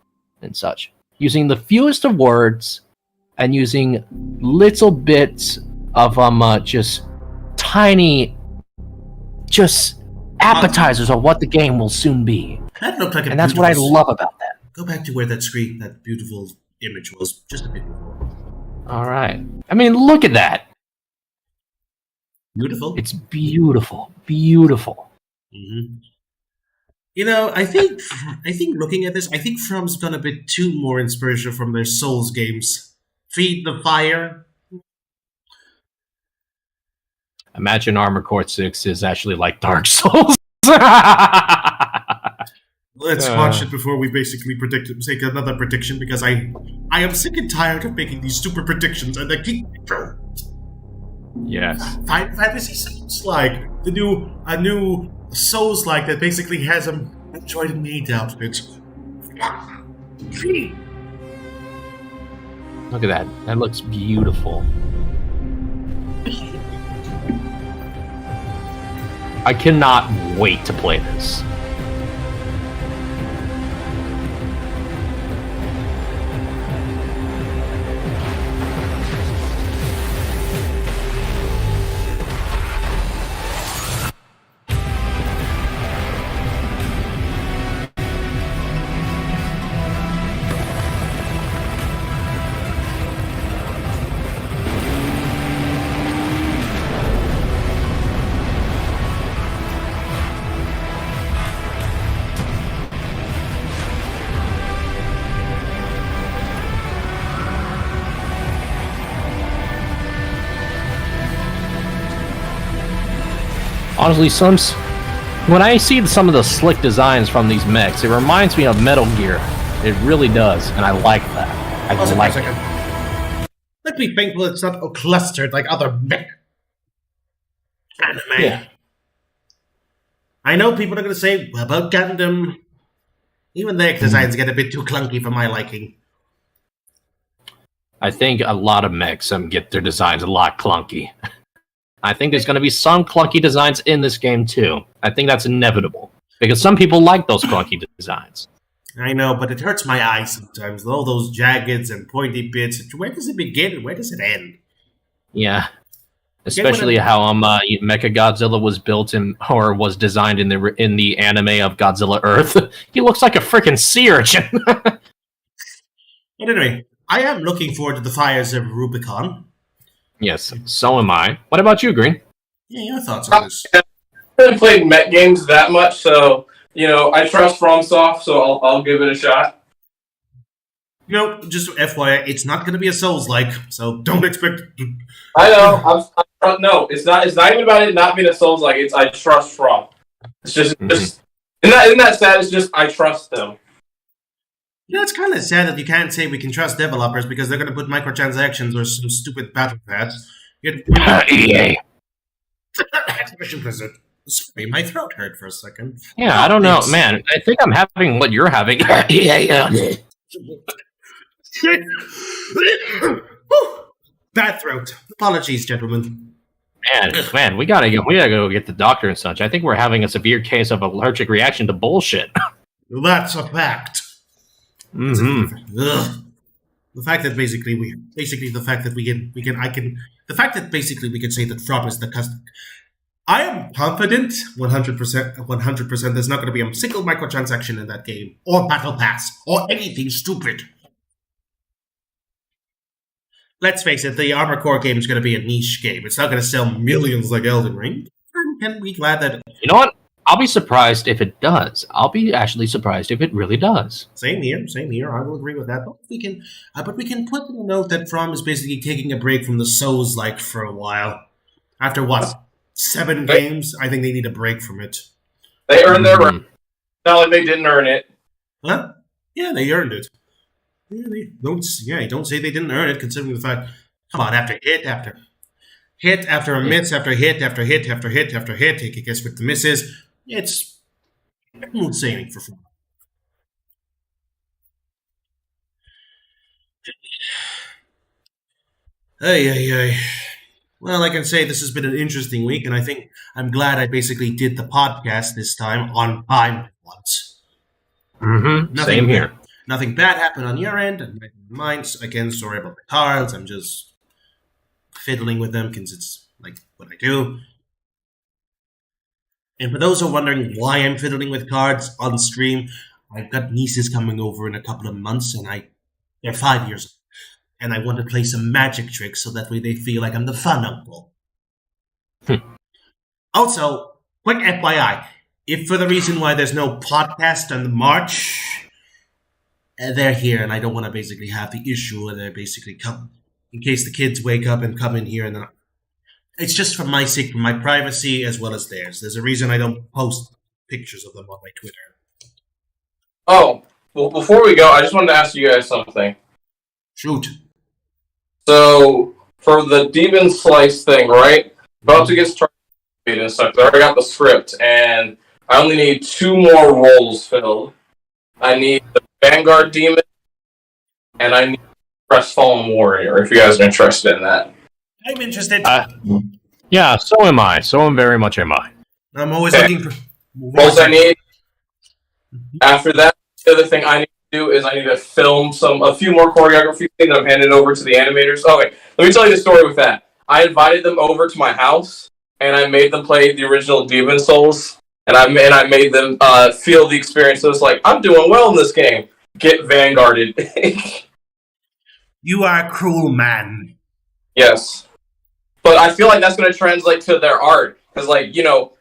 S2: and such. Using the fewest of words and using little bits of just tiny appetizers of what the game will soon be.
S1: That looked like
S2: and that's what I love about that.
S1: Go back to where that beautiful image was, just a bit before.
S2: All right. I mean, look at that.
S1: Beautiful.
S2: It's beautiful. Beautiful.
S1: Mm-hmm. You know, I think looking at this, I think From's done a bit too more inspiration from their Souls games. Feed the Fire.
S2: Imagine Armored Core 6 is actually like Dark Souls.
S1: Let's watch it before we basically make another prediction, because I am sick and tired of making these stupid predictions and they keep true.
S2: Yes.
S1: Final Fantasy Souls-like, a new Souls-like that basically has a Android and Maid outfit.
S2: Look at that. That looks beautiful. I cannot wait to play this. Honestly, when I see some of the slick designs from these mechs, it reminds me of Metal Gear. It really does, and I like that. I like it.
S1: Let me think, well, it's not clustered like other mech anime.
S2: Yeah.
S1: I know people are going to say, what about Gundam? Even their designs get a bit too clunky for my liking.
S2: I think a lot of mechs get their designs a lot clunky. I think there's going to be some clunky designs in this game too. I think that's inevitable because some people like those clunky designs.
S1: I know, but it hurts my eyes sometimes. All those jaggeds and pointy bits. Where does it begin and where does it end?
S2: Yeah, especially how Mechagodzilla was built or was designed in the anime of Godzilla Earth. He looks like a freaking sea urchin.
S1: But anyway, I am looking forward to the Fires of Rubicon.
S2: Yes, so am I. What about you, Green?
S1: Yeah, your thoughts on this?
S3: I haven't played mech games that much, so I trust FromSoft, so I'll give it a shot.
S1: Just FYI, it's not going to be a Souls-like, so don't expect.
S3: I know. No, it's not. It's not even about it not being a Souls-like. It's I trust From. It's just isn't that sad? It's just I trust them.
S1: It's kind of sad that you can't say we can trust developers because they're going to put microtransactions or some stupid battle pass.
S2: EA.
S1: Activision Blizzard. Sorry, my throat hurt for a second.
S2: Yeah, I don't know, man. I think I'm having what you're having.
S1: Bad throat. Apologies, gentlemen.
S2: Man, we gotta go get the doctor and such. I think we're having a severe case of allergic reaction to bullshit.
S1: That's a fact.
S2: Mm-hmm.
S1: The fact that basically we can say that From is the customer. I am confident 100% there's not going to be a single microtransaction in that game, or battle pass, or anything stupid. Let's face it, the Armored Core game is going to be a niche game. It's not going to sell millions like Elden Ring. And we glad that...
S2: You know what? I'll be surprised if it does. I'll be actually surprised if it really does.
S1: Same here. I will agree with that. But we can put in a note that From is basically taking a break from the Souls-like for a while. After what? 7 games? I think they need a break from it.
S3: They earned their right. Not like they didn't earn it.
S1: Huh? Yeah, they earned it. Don't say they didn't earn it, considering the fact, come on, after hit after a miss, after hit, I guess with the misses, it's smooth sailing for From. Hey. Well, I can say this has been an interesting week, and I think I'm glad I basically did the podcast this time on time once.
S2: Mm-hmm. Same here.
S1: Nothing bad happened on your end, and mine. Again, sorry about the cards. I'm just fiddling with them because it's like what I do. And for those who are wondering why I'm fiddling with cards on stream, I've got nieces coming over in a couple of months, and they're 5 years old. And I want to play some magic tricks so that way they feel like I'm the fun uncle. Also, quick FYI, if for the reason why there's no podcast on the March, they're here, and I don't want to basically have the issue where they basically come in case the kids wake up and come in here, and then it's just for my sake, for my privacy as well as theirs. There's a reason I don't post pictures of them on my Twitter.
S3: Oh, well, before we go, I just wanted to ask you guys something.
S1: Shoot.
S3: So, for the Demon Slice thing, right? About to get started and stuff. I already got the script, and I only need 2 more roles filled. I need the Vanguard Demon, and I need Crestfallen Warrior, if you guys are interested in that.
S1: I'm interested.
S2: Yeah, so am I. So very much am I.
S1: I'm always looking for...
S3: Roles I need. After that, the other thing I need do is I need to film a few more choreography things. I'm handing over to the animators. Okay, let me tell you the story with that. I invited them over to my house, and I made them play the original Demon Souls, and I made them feel the experience. So it's like, I'm doing well in this game. Get Vanguarded.
S1: You are a cruel man.
S3: Yes. But I feel like that's going to translate to their art. Because,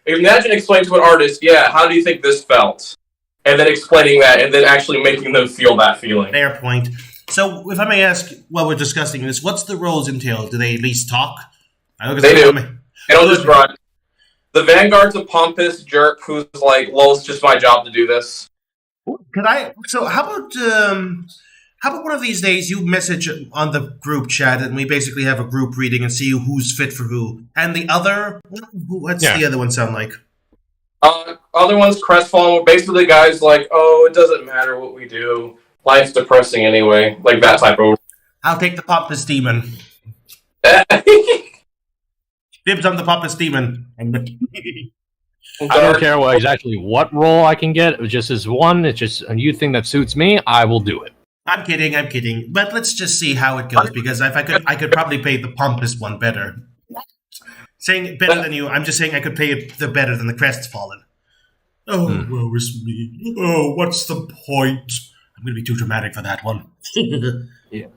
S3: imagine explaining to an artist, how do you think this felt? And then explaining that, and then actually making them feel that feeling.
S1: Fair point. So, if I may ask, while we're discussing this, what's the roles entail? Do they at least talk?
S3: They do. They don't just run. The Vanguard's a pompous jerk who's like, well, it's just my job to do this.
S1: How about one of these days you message on the group chat and we basically have a group reading and see who's fit for who? And the other, what's the other one sound like?
S3: Other ones, crestfallen, were basically guys like, oh, it doesn't matter what we do. Life's depressing anyway. Like that type of.
S1: I'll take the pompous demon. Dibs on the pompous demon.
S2: I don't care what role I can get. It's just as one. It's just a new thing that suits me. I will do it.
S1: I'm kidding. But let's just see how it goes, because if I could probably play the pompous one better. Saying better than you, I'm just saying I could play it better than the crestfallen. Oh, woe is me. Oh, what's the point? I'm going to be too dramatic for that one.
S2: Yeah.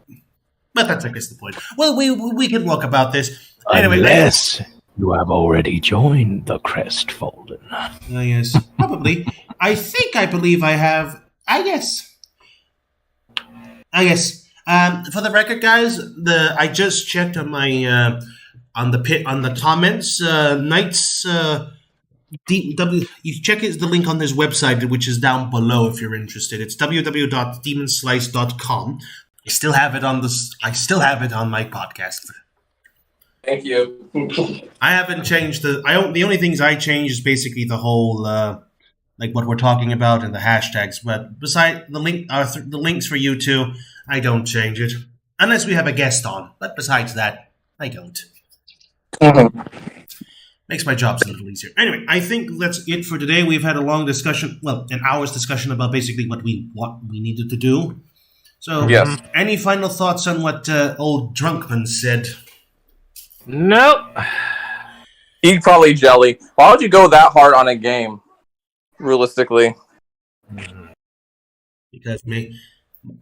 S1: But that's, I guess, the point. Well, we can walk about this. Anyway,
S2: unless you have already joined the crestfallen.
S1: Yes, probably. I believe I have. I guess. For the record, guys, I just checked on my on the comments. Knights. You check the link on this website, which is down below if you're interested. It's www.demonslice.com. I still have it on my podcast.
S3: Thank you.
S1: I haven't changed the only things I changed is basically the whole like what we're talking about and the hashtags. But beside the links for you two, I don't change it unless we have a guest on. But besides that, I don't. Makes my jobs a little easier. Anyway, I think that's it for today. We've had a long discussion, an hour's discussion about basically what we needed to do. So,
S3: yes.
S1: Any final thoughts on what old Druckmann said?
S2: Nope.
S6: He'd probably jelly. Why would you go that hard on a game? Realistically.
S1: Because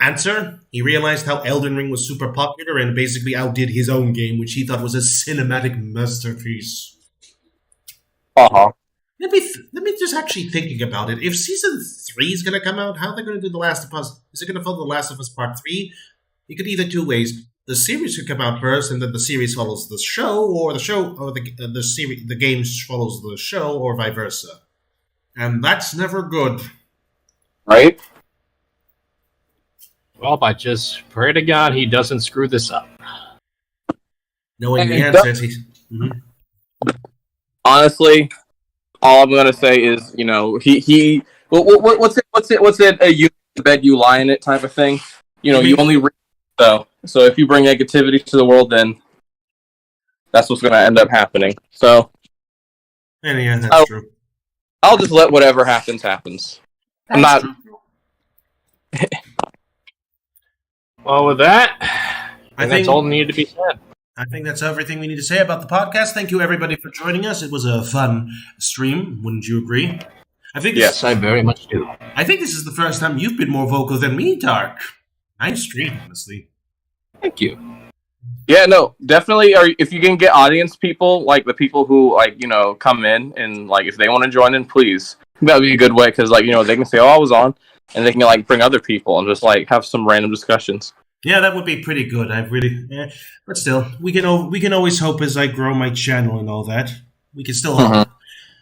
S1: answer, he realized how Elden Ring was super popular and basically outdid his own game, which he thought was a cinematic masterpiece.
S6: Uh-huh.
S1: Let me just actually thinking about it. If Season 3 is going to come out, how are they going to do The Last of Us? Is it going to follow The Last of Us Part 3? You could either two ways. The series could come out first, and then the series follows the show, or the game follows the show, or vice versa. And that's never good.
S6: Right?
S2: Well, I just pray to God he doesn't screw this up.
S1: Knowing the answer,
S6: Honestly, all I'm gonna say is, he what's it? You bed, you lie in it type of thing. You only read so if you bring negativity to the world, then that's what's gonna end up happening. So,
S1: yeah, that's true.
S6: I'll just let whatever happens. I'm not.
S2: Well, with that, I think that's all that needed to be said.
S1: I think that's everything we need to say about the podcast. Thank you, everybody, for joining us. It was a fun stream. Wouldn't you agree?
S2: Yes, I very much do.
S1: I think this is the first time you've been more vocal than me, Darc. Nice stream, honestly.
S2: Thank you.
S6: Yeah, no, definitely. Or if you can get audience people, like the people who come in and if they want to join in, please. That would be a good way because they can say, "Oh, I was on," and they can bring other people and just have some random discussions.
S1: Yeah, that would be pretty good. But still, we can always hope as I grow my channel and all that. We can still hope.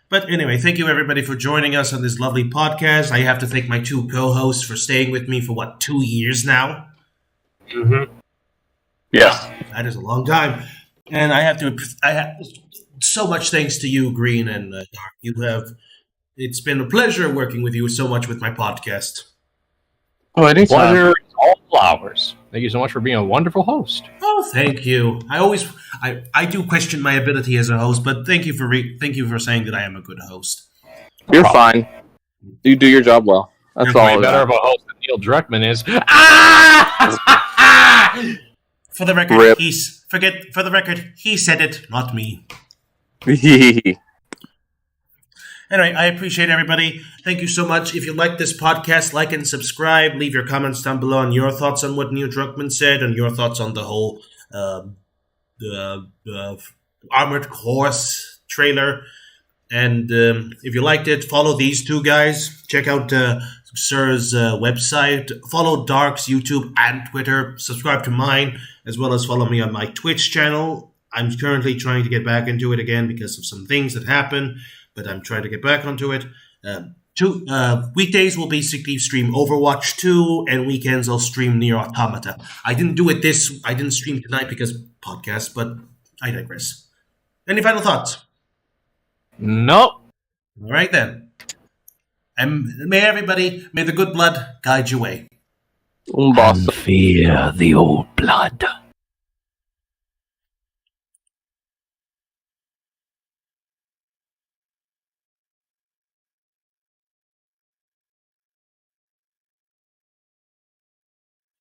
S1: But anyway, thank you everybody for joining us on this lovely podcast. I have to thank my two co-hosts for staying with me for 2 years now.
S6: Yeah,
S1: that is a long time, and I have so much thanks to you, Green and Darc. It's been a pleasure working with you so much with my podcast.
S2: Oh, anytime. Pleasure is all flowers. Thank you so much for being a wonderful host.
S1: Oh, thank you. I do question my ability as a host, but thank you for saying that I am a good host.
S6: You're fine. You do your job well. That's
S2: You're
S6: all.
S2: Better of a host than Neil Druckmann is.
S1: For the record, he said it, not me. Anyway, I appreciate everybody. Thank you so much. If you like this podcast, like and subscribe. Leave your comments down below on your thoughts on what Neil Druckmann said and your thoughts on the whole the Armored Horse trailer. And if you liked it, follow these two guys. Check out Sir's website. Follow Darc's YouTube and Twitter. Subscribe to mine, as well as follow me on my Twitch channel. I'm currently trying to get back into it again because of some things that happened. But I'm trying to get back onto it. Weekdays will basically stream Overwatch 2, and weekends I'll stream Nier Automata. I didn't stream tonight because podcast, but I digress. Any final thoughts?
S2: Nope.
S1: All right then. And may the good blood guide your way.
S6: Boss.
S2: And fear the old blood.